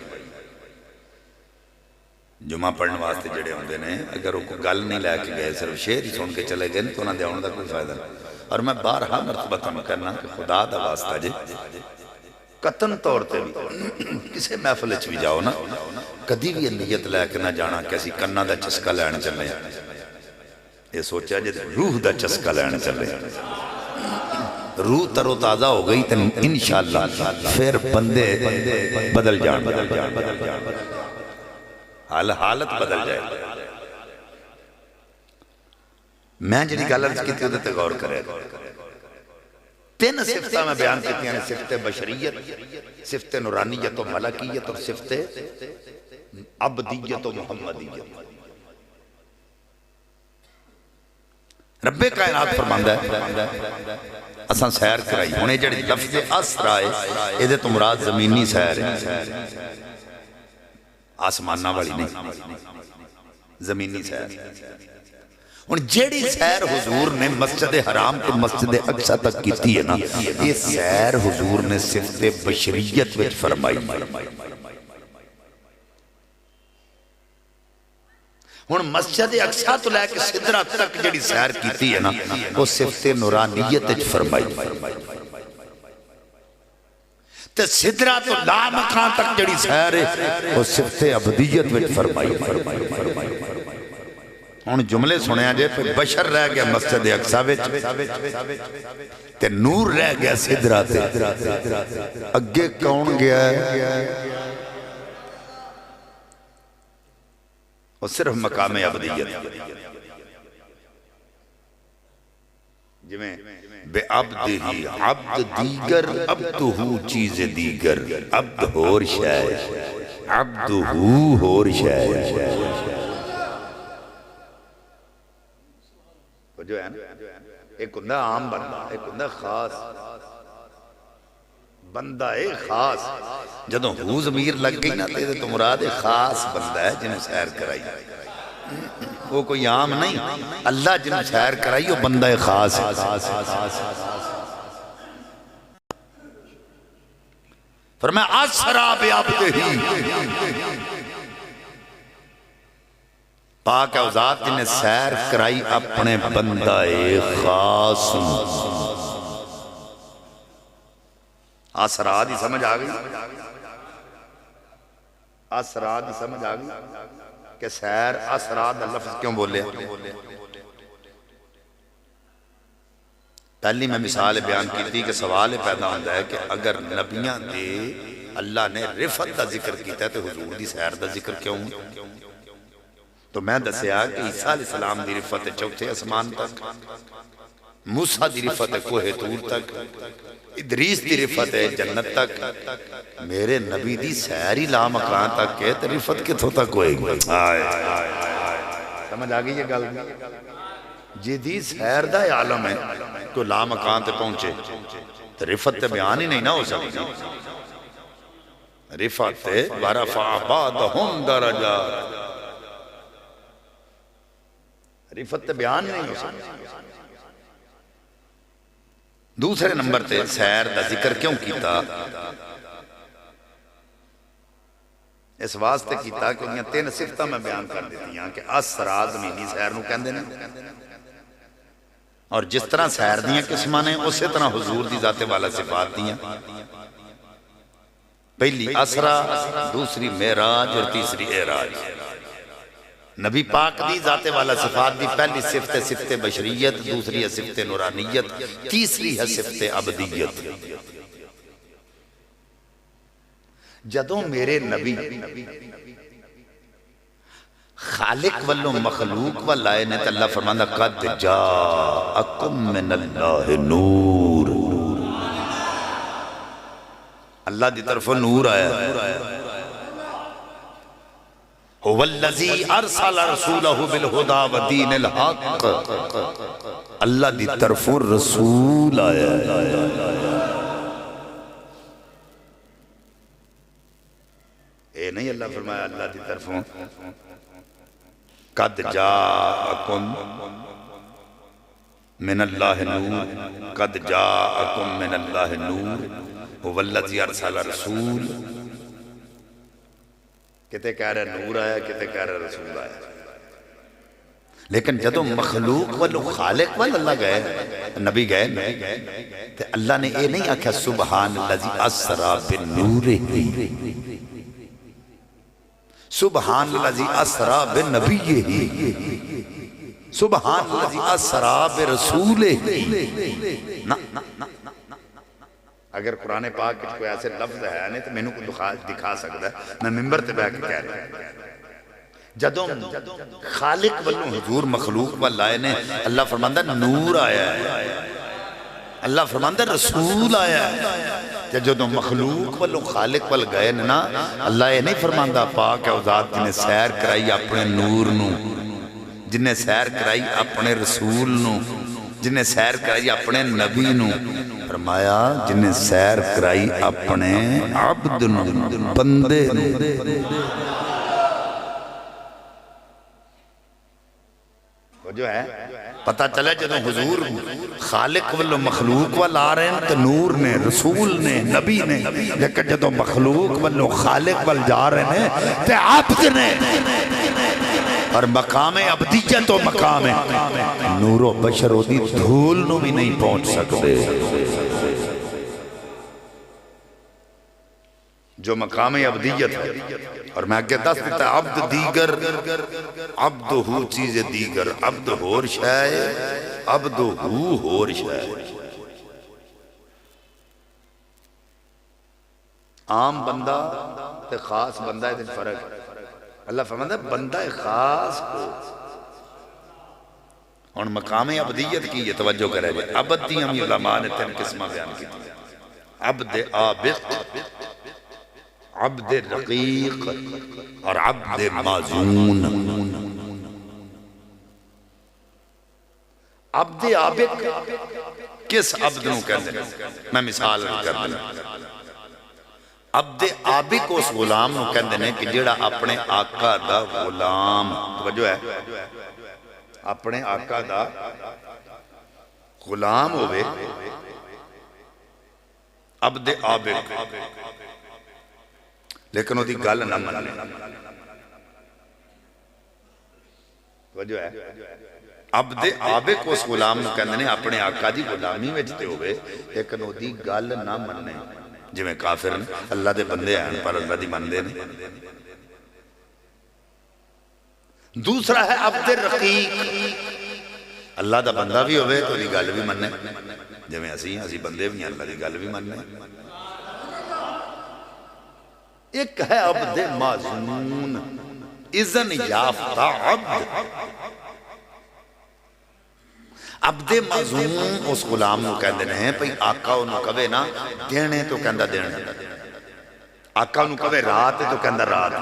جمعہ پڑھنے واسطے جڑے ہوندے نے اگر وہ کوئی گل نہیں لے کے گئے صرف شعر ہی سن کے چلے گئے تو انہاں دے آن دا کوئی فائدہ نہیں. اور میں بارہا مرتبہ تمہیں کرنا کہ خدا دا واسطہ جے قطن طور تے بھی کسے محفل وچ بھی جاؤ نا کدی بھی نیت لے کے نہ جانا کہ اسی کنا دا چسکا لین چلے. یہ سوچا جے روح دا چسکا لین چلے. روح تر و تازہ ہو گئی تو انشاءاللہ پھر بندے بدل جان، حالت بدل جائے. میں جنہی گل عرض کی تھی ادھے تے غور کرے. 3 صفتہ میں بیان کی تھی، صفت بشریت، صفت نورانیت و ملکیت اور صفت عبدیت و محمدیت. رب کائنات فرماندہ ہے اساں سیر کرائی. ہونے جڑی لفظ اسر آئے ادھے تو مراد زمینی سیر ہے، آسمانہ والی نہیں، زمینی سیر. اور جیڑی سیر حضور نے مسجد حرام تو مسجد اقصی تک کیتی ہے نا، یہ سیر حضور نے صفت بشریت وچ فرمائی. اور مسجد اقصی تو لے کے سدرہ تک جیڑی سیر کیتی ہے نا وہ صفت نورانیت وچ فرمائی. تے سدرہ تو لا مکان تک جڑی سیر ہے وہ صفت عبدیت وچ فرمائی. ان جملے سنیا جے پہ بشر رہ گیا مسجد اقصی وچ تے نور رہ گیا سدرہ تے. اگے کون گیا ہے؟ وہ صرف مقام عبدیت. جمیں بے عبدہی عبد دیگر عبدہو چیز دیگر. عبد ہور شاید عبدہو ہور شاید. جو ہے نا ایک ہندہ عام بندہ، ایک ہندہ خاص بندہ ایک خاص. جدوں ہو ضمیر لگ گئی نا تے تو مراد ایک خاص بندہ ہے جنہوں سیر کرائی. وہ کوئی عام نہیں، اللہ جنہوں سیر کرائی وہ بندہ خاص ہے. فرمایا اسرا بعبدہ، پاک ہے ذات جن نے سیر کرائی اپنے بندہ خاص۔ اسرا دی سمجھ آ گئی، اسرا دی سمجھ آ گئی کہ سیر اسرا دا لفظ کیوں بولے۔ پہلی میں مثال بیان کی تھی کہ سوال پیدا ہوتا ہے کہ اگر نبیاں دے اللہ نے رفت دا ذکر کیتا ہے تو حضور دی سیر دا ذکر کیوں؟ تو میں دسیا کہ عیسیٰ علیہ السلام دی رفت ہے چوتھے اسمان تک، موسیٰ دی رفت ہے کوہ طور تک، ادریس دی رفت ہے جنت تک، میرے نبی دی سیری لامکان تک ہے تو رفت کتھوں تک ہوئے گی؟ سمجھ آگئی یہ گل؟ جدی سیر دا عالم ہے تو لامکان تے پہنچے تو رفت تے بیان ہی نہیں نہ ہو سکتی۔ رفت تے ورفع بعضهم درجات، رفت تے بیان نہیں ہو سکتی۔ دوسرے نمبر تے سیر دا ذکر کیوں کیتا؟ اس واسطے کیتا کہ انہیں تین صفتہ میں بیان کر دیتی ہیں کہ اسرا زمینی سیر نو کہندے نے، اور جس طرح سیر دیاں قسمہ نے اسی طرح حضور دی ذات والا صفات دیاں، پہلی اسرا، دوسری معراج اور تیسری اعراج۔ نبی پاک دی ذات والا صفات دی پہلی صفت ہے صفت بشریت، دوسری ہے صفت نورانیت، تیسری ہے صفت عبدیت۔ جدوں میرے نبی خالق والوں مخلوق والائے نے تو اللہ فرماندہ قد جاءکم من اللہ نور، اللہ دی طرف نور آیا۔ هو الذی ارسل رسولہ بالہدی ودین الحق، اللہ دی طرف رسول آیا۔ اے نہیں اللہ فرمایا اللہ دی طرفوں قد جاءکم من اللہ نور، قد جاءکم من اللہ نور، هو الذی ارسل رسول، کتے کہہ رہے نور آیا، کتے کہہ رہے رسول آیا۔ لیکن جدو مخلوق والو خالق وال اللہ گئے، نبی گئے تو اللہ نے یہ نہیں آکھا سبحان الذی اسرا بالنورہ، سبحان الذی اسرا بنبیہ، سبحان الذی اسرا برسولہ۔ اگر قرآن پاک کوئی ایسے لفظ ہے نہیں تو میں نے کو دکھا سکتا ہے، میں ممبر تے بیٹھ کے کہہ رہا ہوں۔ جدوں خالق والوں حضور مخلوق واللہ نے اللہ فرماندہ نور آیا ہے، اللہ فرماندہ رسول آیا ہے۔ جدوں مخلوق والوں خالق وال گئے نا، اللہ یہ نہیں فرماندہ پاک ہے ذات جنہیں سیر کرائی اپنے نور نو، جنہیں سیر کرائی اپنے رسول نو، جنہیں سیر کرائی اپنے نبی نو، فرمایا جنہیں سیر کرائی اپنے عبد نو، بندے نو۔ وہ جو ہے پتہ چلے جدوں حضور خالق والو مخلوق وال آ رہے ہیں تو نور نے، رسول نے، نبی نے، لیکن جدوں مخلوق والو خالق وال جا رہے ہیں تو عبد نے، اور مقام عبدیت و مقام نور و بشر و دی دھول نو بھی نہیں پہنچ سکتے۔ جو مقام عبدیت ہے، اور میں آگے دست دیتا ہے عبد دیگر، عبد ہو چیز دیگر، عبد ہور شائع، عبد ہو ہور شائع۔ عام بندہ تے خاص بندہ ہے دن فرق ہے۔ اللہ فرماتا ہے بندہ خاص کو اور مقام عبدیت کی یہ توجہ کرے گا۔ عبد دی ہم علماء نے تین قسمہ بیان کی تھی، عبد عابق، عبد رقیق اور عبد معزون۔ عبد عابق کس عبد نو کہتے ہیں؟ میں مثال کر دوں۔ عبد عابق اس غلام نو کہندے نے کہ جڑا اپنے آقا دا غلام، توجہ ہے، اپنے آقا دا غلام ہوئے، عبد عابق۔ لیکن وہ گل نہ مننے وجہ ہے عبد عابق اس غلام نو کہندے نے اپنے آقا دی غلامی وچ تے ہوئے لیکن وہ گل نہ مننے جی میں کافر نے اللہ دے بندے ہیں پر اللہ دی مندے نے دوسرا ہے عبد رقیق اللہ دا بندہ بھی ہوئے تو دی گل بھی مننے جی میں اسی بندے بھی ہیں اللہ دی گل بھی مننے ایک ہے عبد معزون اذن یافتہ عبد معزون اس غلام نو کہندے ہیں پئی آقا انہوں کہے نا دینے تو کہندہ دینے آقا انہوں کہے رات تو کہندہ رات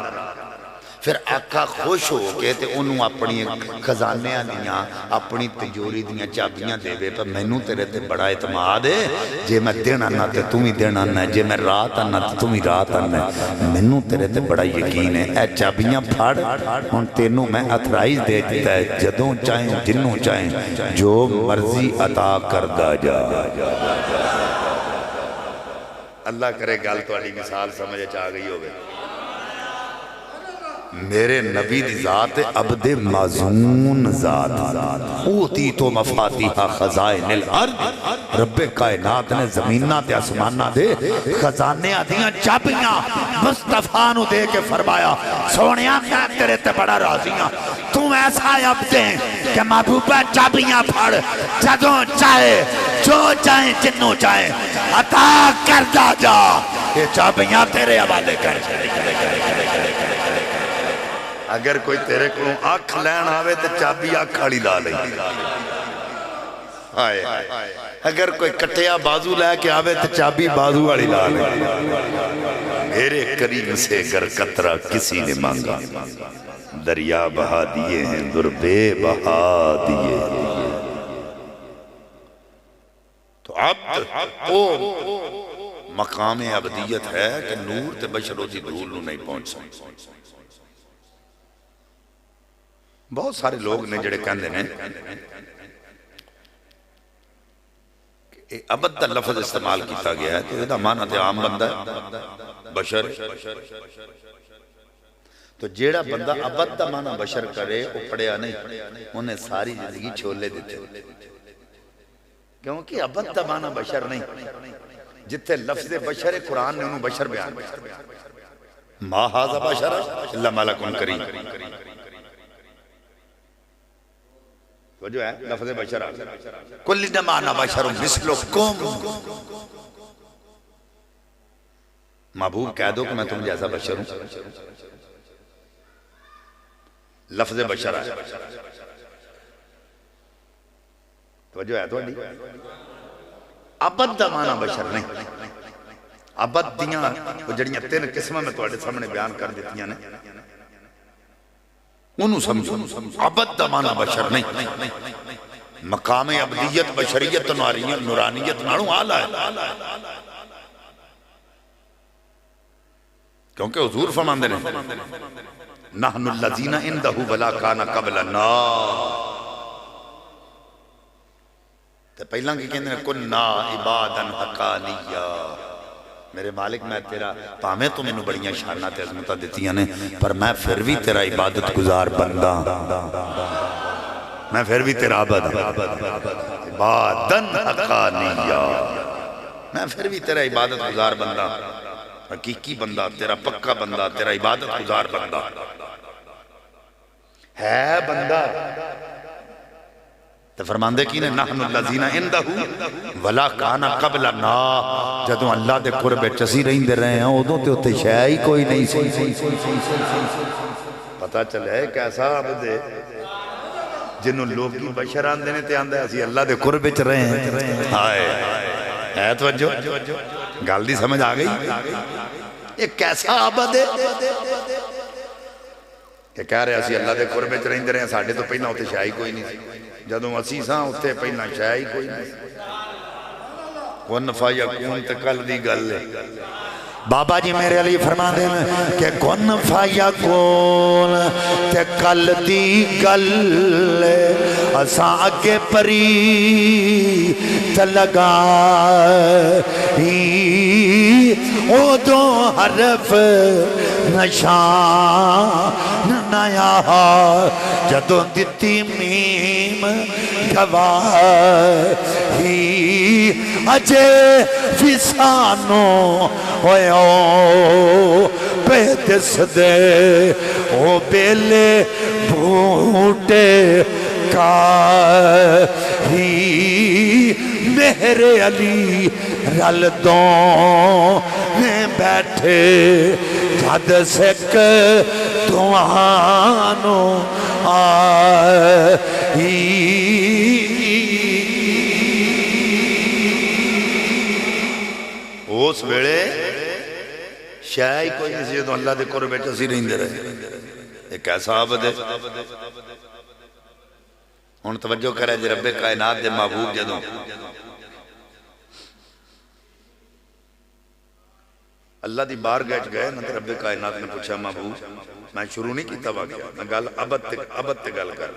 پھر آقا خوش ہو کے تے انہوں اپنی خزانیاں دیاں اپنی تجوری دیاں چابیاں دے بے پر مینوں تیرے تے بڑا اعتماد ہے جے میں دین آنا تے تم ہی دین آنا ہے جے میں رات آنا تے تم ہی رات آنا ہے مینوں تیرے تے بڑا یقین ہے اے چابیاں پھاڑ ان تینوں میں اتھرائز دے دیتا ہے جدوں چاہیں جنوں چاہیں جو مرضی عطا کردہ جا اللہ کرے گال تو علی مثال سمجھے چاہ گئی ہوگے میرے نبی دی ذات عبد معزون ذات اوتی تو مفاتیح خزائن الارض رب کائنات نے زمینہ تے آسمانہ دے خزانے آدیاں چابیاں مصطفیٰ نو دے کے فرمایا سونیاں میں تیرے تے بڑا راضیاں تم ایسا عبد ہیں کہ محبوبہ چابیاں پھڑ جدوں چاہے جو چاہیں جنوں چاہیں عطا کردہ جا یہ چابیاں تیرے حوالے کر اگر کوئی تیرے کو آنکھ لین آوے تو چابی آنکھ کھاڑی لا لیں اگر کوئی کٹیا بازو لے کے آوے تو چابی بازو والی لا لیں میرے کریم سے گر قطرہ کسی نے مانگا دریا بہا دیے ہیں دربے بہا دیے تو عبد وہ مقام عبدیت ہے کہ نور تے بشروں دی دھول نو نہیں پہنچ سکتے بہت سارے لوگ نے جڑے کہندے ہیں کہ عبد دا لفظ استعمال کیتا گیا ہے تو یہ دا معنی تے عام بندہ ہے بشر تو جیڑا بندہ عبد دا معنی بشر کرے وہ پڑھیا نہیں انہیں ساری زندگی چھولے دیتے کیونکہ عبد دا معنی بشر نہیں جتنے لفظ بشر قرآن نے انہوں بشر بیان ما ھذا بشر اللہ ملکن کریم وہ جو ہے لفظ بشر کل نمانا بشر مثلکم محبوب کہہ دو کہ میں تم جیسا بشر ہوں لفظ بشر ہے تو جو ہے تو عبد دا معنی بشر نہیں عبد دیاں وہ جڑیاں تین قسمہ میں توڑے سامنے بیان کر دیتیاں نے انہوں سمجھو عبد دا معنی بشر نہیں مقام عبدیت بشریت نورانیت ناروں آلہ ہے کیونکہ حضور فرمان دے رہے نحن اللذین اندہو ولا کانا قبلنا تو پہلاں کی کہندے ہیں کننا عبادا حقانیہ میرے مالک میں تیرا پامیں تو میں بڑیاں شانات عظمتہ دیتیاں نے پر میں پھر بھی تیرا عبادت گزار بندہ میں پھر بھی تیرا عبد عبادن حقانیہ میں پھر بھی تیرا عبادت گزار بندہ حقیقی بندہ تیرا پکا بندہ تیرا عبادت گزار بندہ ہے بندہ تو فرماندے کی نے نحن اللذین اندہو ولا کانا قبلنا جدوں اللہ دے قرب چسی رہیں دے رہے ہیں ادھوں تے ہوتے شے ہی کوئی نہیں سی پتہ چلے کیسا عبد ہے جنہوں لوگ کی بشر آندے نے تے آندے اسی اللہ دے قرب چ رہے ہیں ہائے ہے توجہ گل دی سمجھ آ گئی یہ کیسا عبد ہے کہ کہہ رہے اسی اللہ دے قرب چ رہیں دے رہے ہیں ساڑھے تو پہنا ہوتے شے ہی کوئی نہیں جدوں اسی ساں اتے پہنا شے ہی کوئی نہیں کن فیکون تے کل دی گل ہے بابا جی میرے علی فرما دیں کہ کن فیکون تے کل دی گل اساں اگے پری تے لگائی ادو حرف نشان نیا جدوں دتی میم گواہی اجے فسانو ہوئے پہ دس دے او بیلے بھوٹے کا ہی میرے علی رلدوں میں بیٹھے جد سک توانو آئی اس ویلے شاہ ہی کوئی نہیں سی تو اللہ دے قرب بیٹھا سی نہیں دے رہے ایک ایسا عبد ہے ان توجہ کرے جی رب کائنات دے محبوب جدوں اللہ دی بار گئے نا تو رب کائنات نے پوچھا محبوب میں شروع نہیں کیتا واقعہ میں گل عبد تے گل کر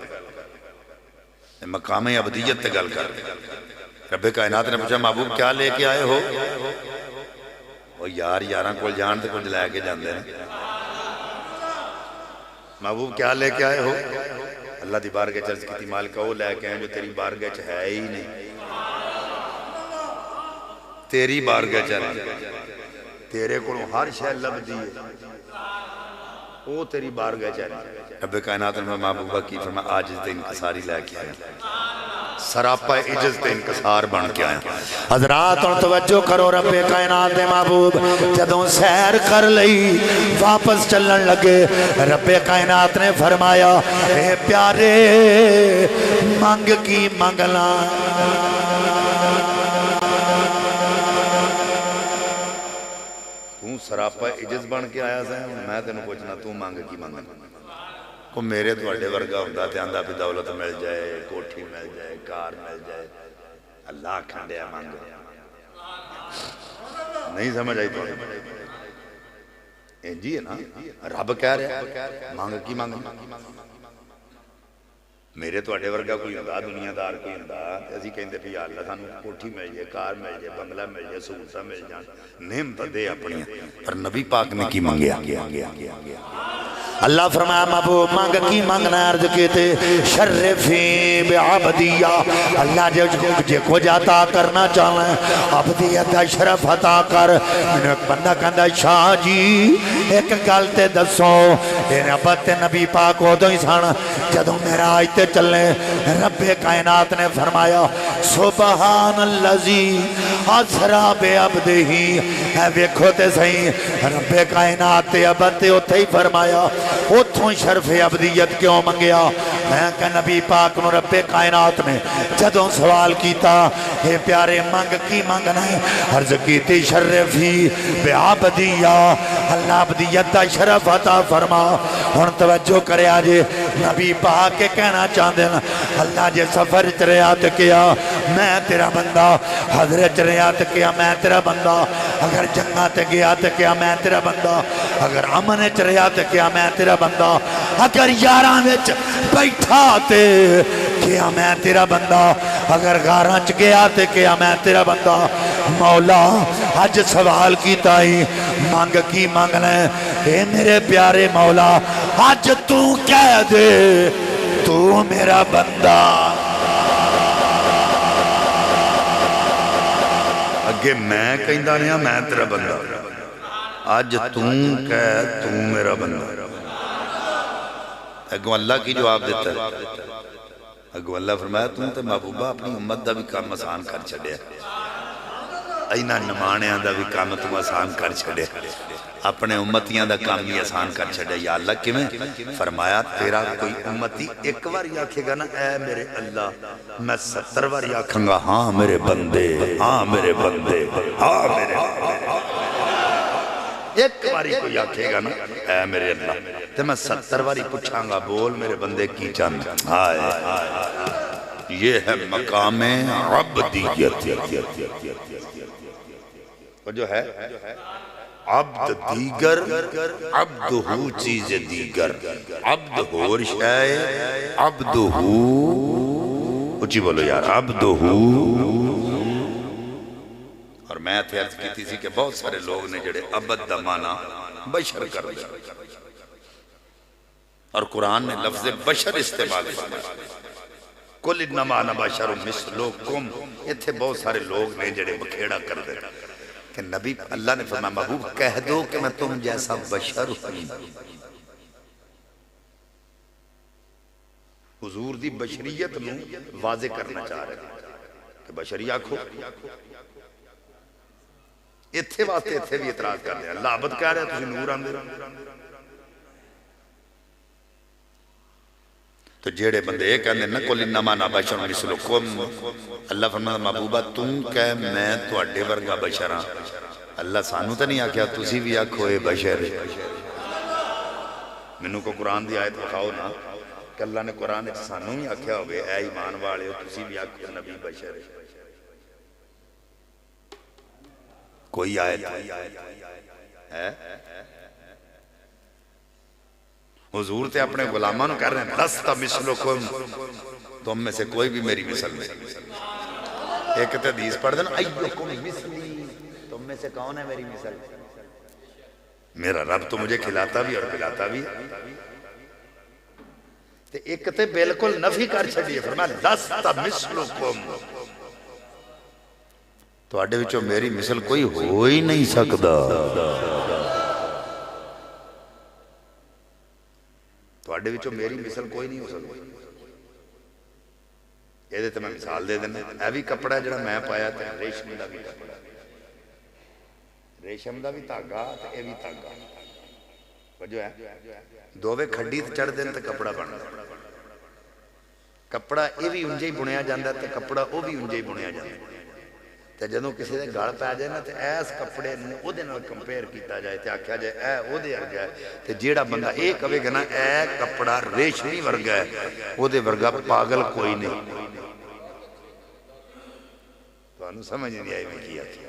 مقام عبدیت تے گل کر رب کائنات نے پوچھا محبوب کیا لے کے آئے ہو وہ یار یاراں کول جان تے کچھ لے کے جاندے ہیں محبوب کیا لے کے آئے ہو اللہ دی بارگاہ چرز کی مالکہ وہ لے کے ہیں جو تیری بارگاہ چ ہے ہی نہیں تیری بارگاہ چرز تیرے کو ہر شے لب دیئے وہ تیری بارگاہ چرز رب کائنات نے محبوبہ کی فرما آجز تے انکساری لے کے آئے سراپا عجز تے انکسار بن کے آئے حضرات اور توجہ کرو رب کائنات دے محبوب جدوں سیر کر لئی واپس چلن لگے رب کائنات نے فرمایا اے پیارے مانگ کی مانگنا توں سراپا عجز بن کے آیا سے میں تینوں پوچھنا توں مانگ کی مانگنا کو میرے تو اڈے ورگا ہوتا تھے آندھا بھی دولت مل جائے کوٹھی مل جائے کار مل جائے اللہ کھنڈیا مانگ نہیں سمجھ آئی تو جی ہے نا رب کہہ رہے مانگ کی مانگ میرے تو اڈے ورگا کوئی ہوتا دنیا دار کوئی ہوتا اسی کہندے بھی یا اللہ سانو کوٹھی مل جائے کار مل جائے بنگلہ مل جائے سہولتاں مل جان نعمت دے اپنی پر نبی پاک نے کی مانگیا اللہ فرمایا محبوب مانگ کی مانگنا عرض کیتے شرفی بعبدیہ اللہ جے کو جاتا کرنا چاہنا ہے عبدیت شرف عطا کر میں نے ایک بندہ کہندہ شاہ جی ایک گلتے دسو تیرے عبد نبی پاک ہو دو انسان جدوں میرا آئیتے چلنے رب کائنات نے فرمایا سبحان اللذی اسرا بے عبدہی اے ویکھو تے صحیح رب کائنات تے عبد تے اتھے ہی فرمایا اتھوں شرف عبدیت کیوں منگیا میں کہ نبی پاک نو رب کائنات نے جدوں سوال کیتا اے پیارے مانگ کی مانگنا ہے عرض کیتی شرفی بے عبدیہ اللہ عبدیت دا شرف عطا فرما ہن توجہ کرے آجے نبی پاک کے کہنا چاہتے ہیں اللہ جے سفر چریات کیا میں تیرا بندہ حضرت چریات کیا میں تیرا بندہ اگر جنگات گیا تے کیا میں تیرا بندہ اگر امن چریات کیا میں تیرا بندہ اگر یاراں وچ بیٹھا تے کیا میں تیرا بندہ اگر غاراں چ گیا تے کیا میں تیرا بندہ مولا آج سوال کیتا ہی مانگ کی مانگنا ہے اے میرے پیارے مولا آج تو کہہ دے تو میرا بندہ اگے میں کہندہ نہیں میں تیرا بندہ آج تم کہہ تو میرا بندہ اگو اللہ کی جواب دیتا ہے اگو اللہ فرمایا تم تے محبوبہ اپنی امت دا بھی کام آسان کر چھڑے اینا نمانیاں دا بھی کام تم آسان کر چھڑے اپنے امتیاں دا کام بھی آسان کر چھڑے یا اللہ کی میں فرمایا تیرا کوئی امتی ایک بار آکھے گا نا اے میرے اللہ میں 70 بار آکھوں گا ہاں میرے بندے ہاں میرے بندے ہاں میرے بندے ایک باری کوئی آکھے گا نا اے میرے اللہ تو میں 70 باری پوچھاں گا بول میرے بندے کی چاند یہ ہے مقام عبدیت جو ہے عبد دیگر عبد ہو چیز دیگر عبد ہو رشائے عبد ہو اچھی بولو یار عبد ہو اور میں اتنے عرض کی تھی کہ بہت سارے لوگ نے جڑے ابد دا معنی بشر کر دیا اور قرآن نے لفظ بشر استعمال فرمایا کل انما انا بشر مثلکم اتنے بہت سارے لوگ نے جڑے بکھیڑا کر دے کہ نبی اللہ نے فرمایا محبوب کہہ دو کہ میں تم جیسا بشر ہوں حضور دی بشریت میں واضح کرنا چاہ رہے ہیں کہ بشری آکھو اتھے واسطے اتھے بھی اعتراض کر دیا اللہ عبد کہہ رہے تجھے نور آن دے تو جیڑے بندے ایک کہنے نا کل انما انا بشر مثلکم اللہ فرمایا محبوبہ تم کہہ میں تواڈے ورگا بشر ہاں اللہ سانو تو نہیں آکھیا تسی بھی آکھو اے بشر مینوں کو قرآن دی آیت بخاؤ نا کہ اللہ نے قرآن ایک سانو ہی آکھیا ہوئے اے ایمان والے ہو تسی بھی آکھو نبی بشر کوئی آیت ہے حضور تے اپنے غلاموں نے کر رہے ہیں لست مثلکم تم میں سے کوئی بھی میری مثل نہیں ایک حدیث پڑھ دینا ایکم مثلی تم میں سے کون ہے میری مثل میرا رب تو مجھے کھلاتا بھی اور پلاتا بھی تے ایک تے بالکل نفی کر چھڑیے فرمایا لست مثلکم تو آڈے وچوں میری مثل کوئی ہو ہی نہیں سکدا تو آڈے وچوں میری مثل کوئی نہیں ہو سکتا یہ دیتے میں مثال دے دینا اے بھی کپڑا جڑا میں پایا تے ریشم دا بھی کپڑا ریشم دا بھی تاگا تے اے بھی تاگا وجہ ہے دووے کھڈی تے چڑھ دین تے کپڑا بن کپڑا اے بھی انجے ہی بنیا جاندا تے کپڑا او بھی انجے ہی بنیا جاندا تے جدوں کسی دے گل پے جائے نا تے ایس کپڑے نوں او دے نال کمپیئر کیتا جائے تے آکھیا جائے اے او دے ورگا ہے تے جیڑا بندہ اے کہے گا نا اے کپڑا ریشمی ورگا ہے او دے ورگا پاگل کوئی نہیں تانوں سمجھ نہیں آئی میں کی آکھیا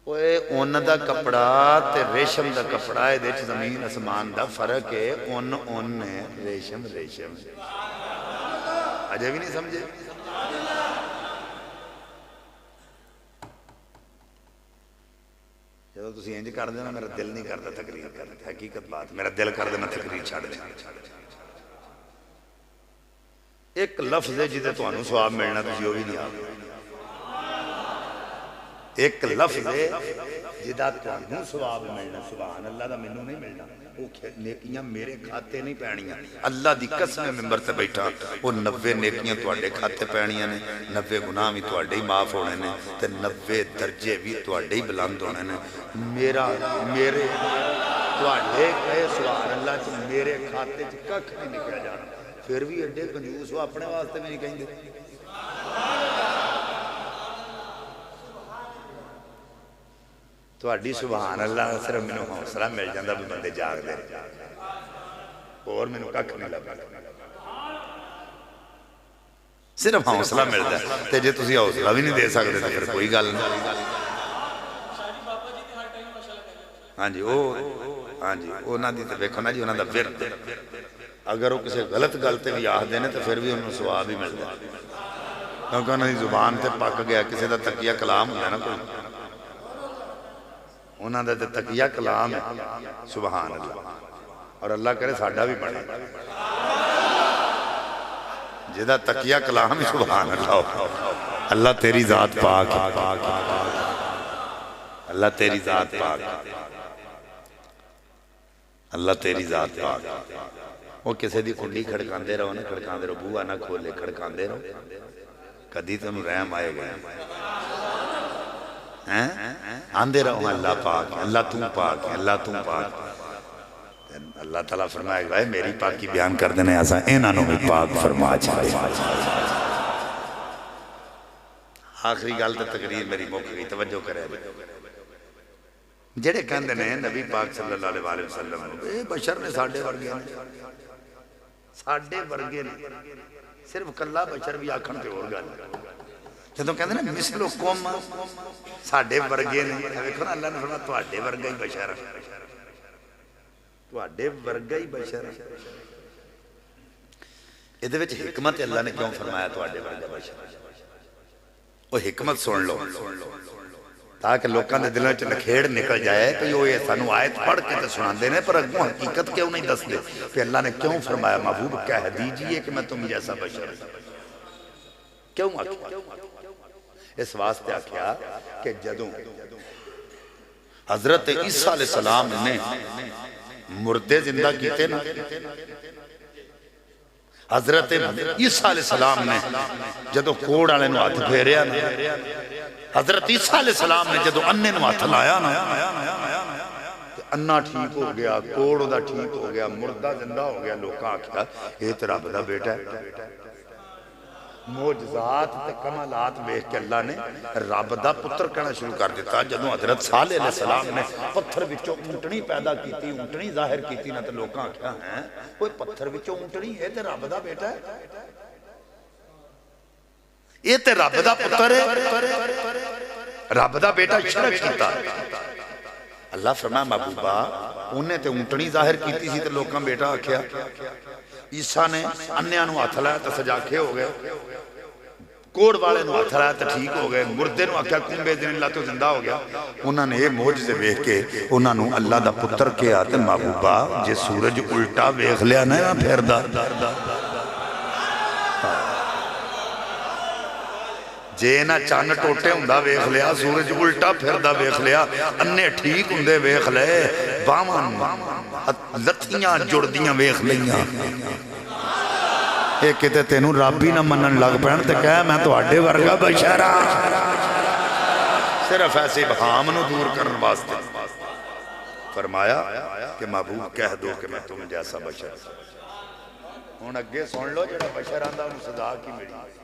اوے اون دا کپڑا تے ریشم دا کپڑا اے دے وچ زمین آسمان دا فرق ہے اون ریشم اجے بھی نہیں سمجھے جب تسی انج کر دینا میرا دل نہیں کرتا تقریر کرنا حقیقت بات میرا دل کر دینا تقریر چھاڑ دینا ایک لفظ ہے جدے تو انہوں سواب ملنا تسی وہ بھی نہیں آگے ایک لفظ ہے جدہ تو انہوں سواب ملنا سبحان اللہ دا منوں نہیں ملنا وہ نیکیاں میرے کھاتے نہیں پینیاں اللہ دی قسم ممبر تے بیٹھا وہ 90 نیکیاں تواڈے کھاتے پینیاں نے 90 گناہ بھی تواڈے ہی معاف ہونے نے تے 90 درجے بھی تواڈے ہی بلند ہونے نے میرے تواڈے کہے سبحان اللہ چ میرے کھاتے چ ککھ نہیں نکلا جانا پھر بھی ایڈے کنجوس ہو اپنے واسطے بھی نہیں کہیں گے تواڈی سبحان اللہ صرف مینوں حوصلہ مل جاندا بھی بندے جاگ دے اور مینوں ککھ نہیں لبدا صرف حوصلہ ملدا ہے تے جے تسی حوصلہ بھی نہیں دے سکدے تے پھر کوئی گل نہیں ہاں جی انہاں دی تے ویکھو نا جی انہاں دا ورد اگر وہ کسی غلط گل تے بھی آکھ دینے تے پھر بھی انہوں ثواب ہی ملدا کیونکہ انہاں دی زبان تے پک گیا کسی دا تقیہ کلام ہوندا نا کوئی انہاں دا تے تقیہ کلام ہے سبحان اللہ اور اللہ کرے ساڈا بھی بنے جدا تقیہ کلام ہے سبحان اللہ اللہ تیری ذات پاک اللہ تیری ذات پاک اللہ تیری ذات پاک وہ کسی دی کنڈی کھڑکاندے رہو نا کھڑکاندے رہو بوہا نہ کھولے کھڑکاندے رہو کدی تم رحم آئے گئے آندے رہو اللہ پاک اللہ تم پاک اللہ تم پاک اللہ تعالیٰ فرمائے گا میری پاکی بیان کر دینے ایسا انہوں بھی پاک فرما چھائے آخری گل تے تقریر میری موقع گئی توجہ کرے جڑے کہندے نے نبی پاک صلی اللہ علیہ وسلم اے بشر نے ساڑھے ورگے نے صرف کلا بشر بھی آکھن پہ اور گل جدوں کہندے نا مثل قوم ساڑھے ورگے نے دیکھو نا اللہ نے فرمایا تواڈے ورگا ہی بشر تواڈے ورگا ہی بشر ادھے وچ حکمت اللہ نے کیوں فرمایا تواڈے ورگا بشر وہ حکمت سن لو تاکہ لوکاں دے دلوں چ نکھیڑ نکل جائے کہ یہ سانو آیت پڑھ کے تے سناندے نے پر اگوں حقیقت کیوں نہیں دس دے کہ اللہ نے کیوں فرمایا محبوب کہہ دیجئے کہ میں تم جیسا بشر کیوں آکھیا اس واسطے آکھیا کہ جدوں حضرت عیسیٰ علیہ السلام نے مردے زندہ کیتے نا حضرت عیسیٰ علیہ السلام نے جدو کوڑ والے نو ہاتھ پھیریا نا حضرت عیسیٰ علیہ السلام نے جدو انے نو ہاتھ لایا نا انا ٹھیک ہو گیا کوڑ دا ٹھیک ہو گیا مردہ زندہ ہو گیا لوکاں آکھیا اے تے رب دا بیٹا ہے معجزات تے کمالات دیکھ کے اللہ نے رب دا پتر کہنا شروع کر دیتا جدوں حضرت صالح علیہ السلام نے پتھر وچوں اونٹنی پیدا کیتی اونٹنی ظاہر کیتی نہ تے لوکاں آکھیا ہیں کوئی پتھر وچوں اونٹنی ہے تے رب دا بیٹا ہے یہ تے رب دا پتر ہے رب دا بیٹا شرک کیتا اللہ فرمایا محبوبہ انہیں تے اونٹنی ظاہر کیتی سی تے لوکاں بیٹا آکھیا عیسیٰ نے انیاں نو ہاتھ لایا تے سجاکھے ہو گئے کوڑ والے نو ہاتھ لایا تے ٹھیک ہو گئے مردے نو آکھیا کن بے دن اللہ تو زندہ ہو گیا انہاں نے یہ معجزے ویکھ کے انہاں نو اللہ دا پتر کہیا تے محبوبہ جے سورج الٹا ویکھ لیا نا پھردا جے نہ چان ٹوٹے ہوندا ویکھ لیا سورج الٹا پھردا ویکھ لیا انے ٹھیک ہوندے ویکھ لے باواں لتھیاں جڑدیاں ویکھ لیاں اے کتے تینوں رب ہی نہ منن لگ پین تے کہے میں تواڈے ورگا بشر ہاں صرف ایسے ابہام نو دور کرن واسطے فرمایا کہ محبوب کہہ دو کہ میں تم جیسا بشر ہن اگے سن لو جڑا بشر آندا اونوں سزا کی ملی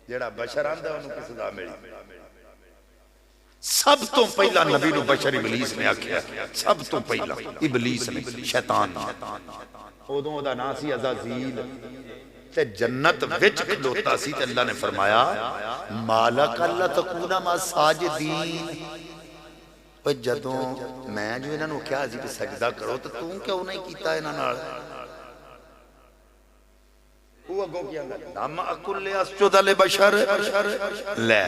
جڑا بشر آندا انہوں کی سزا ملی سب تو پہلا نبی نو بشر ابلیس نے آکھیا سب تو پہلا ابلیس نے شیطان اودوں دا نام سی عزازیل تے جنت وچ کھلوتا سی تے اللہ نے فرمایا مالک اللہ تکون ما ساجدین پر جدوں میں جو انہاں نو کیا سی کہ سجدہ کرو تو تم کیوں نہیں کیتا انہاں نال وہ اگوں کیا لما اکل اسجد لبشر لے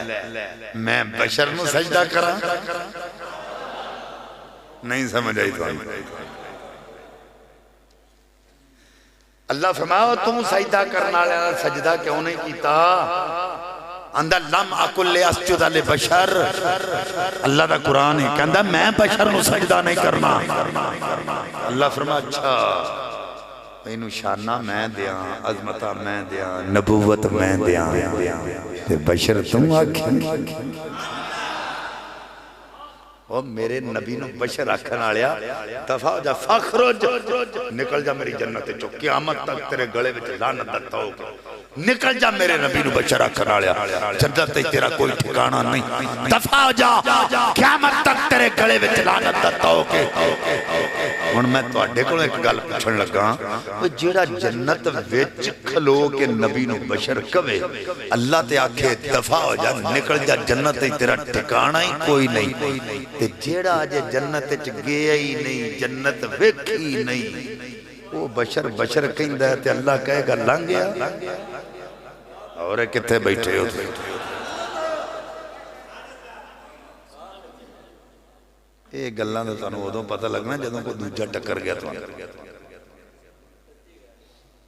میں بشر نو سجدہ کرا نہیں سمجھ آئی تو اللہ فرمایا تم سجدہ کرنا لینا سجدہ کیوں نہیں کیتا اندر لم اکل اسجد لبشر اللہ دا قرآن ہے کہندہ میں بشر نو سجدہ نہیں کرنا اللہ فرمایا اچھا اینو شانہ میں دیاں عظمتہ میں دیاں نبوت میں دیاں تے بشر تم آکھیں اور میرے نبی نو بشر آکھن آلیا دفع جا فخرج نکل جا میری جنت چو قیامت تک تیرے گلے وچ لعنت دا توق نکل جا میرے نبی نو بشر آکھن آلیا جنت تیرا کوئی ٹھکانہ نہیں دفع جا قیامت تک تیرے گلے وچ لعنت دا توق ہن میں تواڈے کول ایک گل پوچھن لگا جیڑا جنت وچ کھلو کے نبی نو بشر کہے اللہ تے آکھے دفع ہو جا نکل جا جنت تیرا ٹھکانہ ہی کوئی نہیں تے جیڑا آجے جنت وچ گیا ہی نہیں جنت ویکھی نہیں وہ بشر بشر کہندا ہے تے اللہ کہے گا لنگ گیا اور کتھے بیٹھے ہو یہ گلاں تے تانوں اودوں پتہ لگنا جدوں کوئی دوجا ٹکر گیا تو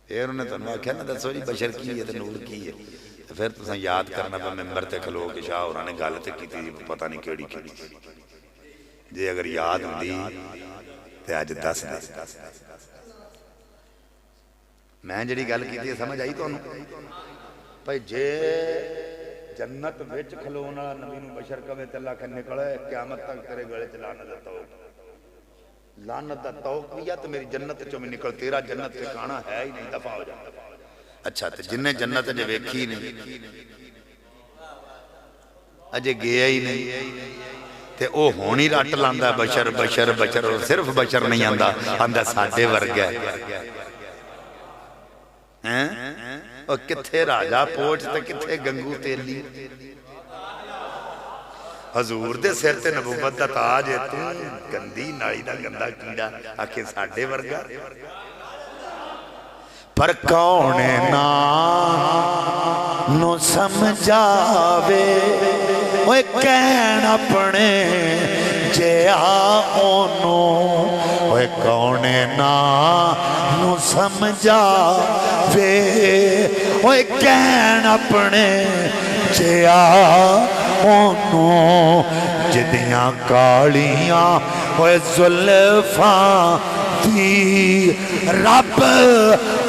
یہ انہوں نے تانوں آکھیا نا دسو جی بشر کی ہے تے نور کی ہے پھر تساں یاد کرنا پہ ممبر تے کھلو کے شاہ ہوراں نے گل تے کیتی پتہ نہیں کیڑی کیڑی جی اگر یاد ہوندی تے اج دس دے میں جڑی گل کیتی ہے سمجھ آئی تانوں بھائی جے جنت وچ کھلون والا نبی نو بشر کہے تے اللہ کہ نکلے قیامت تک تیرے گلے چ لعنت دا توق لعنت دا توق بھی تے میری جنت چوں میں نکل تیرا جنت ٹھکانہ ہے ہی نہیں دفع ہو جا اچھا تے جن نے جنت جے ویکھی نہیں اجے گیا ہی نہیں تے او ہونی رٹ لاندا بشر بشر بشر صرف بشر نہیں آندا آندا ساڈے ورگا ہیں او کتھے راجا پوچھ تے کتھے گنگو تیلی حضور دے سر تے نبوت دا تاج ہے تو گندی نائی دا گندا کیڑا آکھے ساڈے ورگا پر کون نا نو سمجھاوے اوے کہن اپنے جے آنو اوے کونے نا نو سمجھاوے اوے کہن اپنے جے آنو جدیاں کالیاں اوے زلفاں دی رب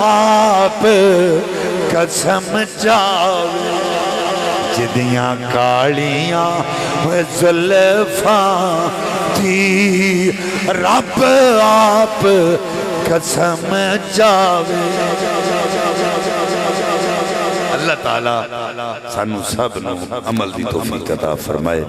آپ قسم جاوے جدیاں کالیاں اوے زلفاں دی رب آپ قسم جاوے اللہ تعالیٰ سانو سب نو عمل دی توفیق عطا فرمائے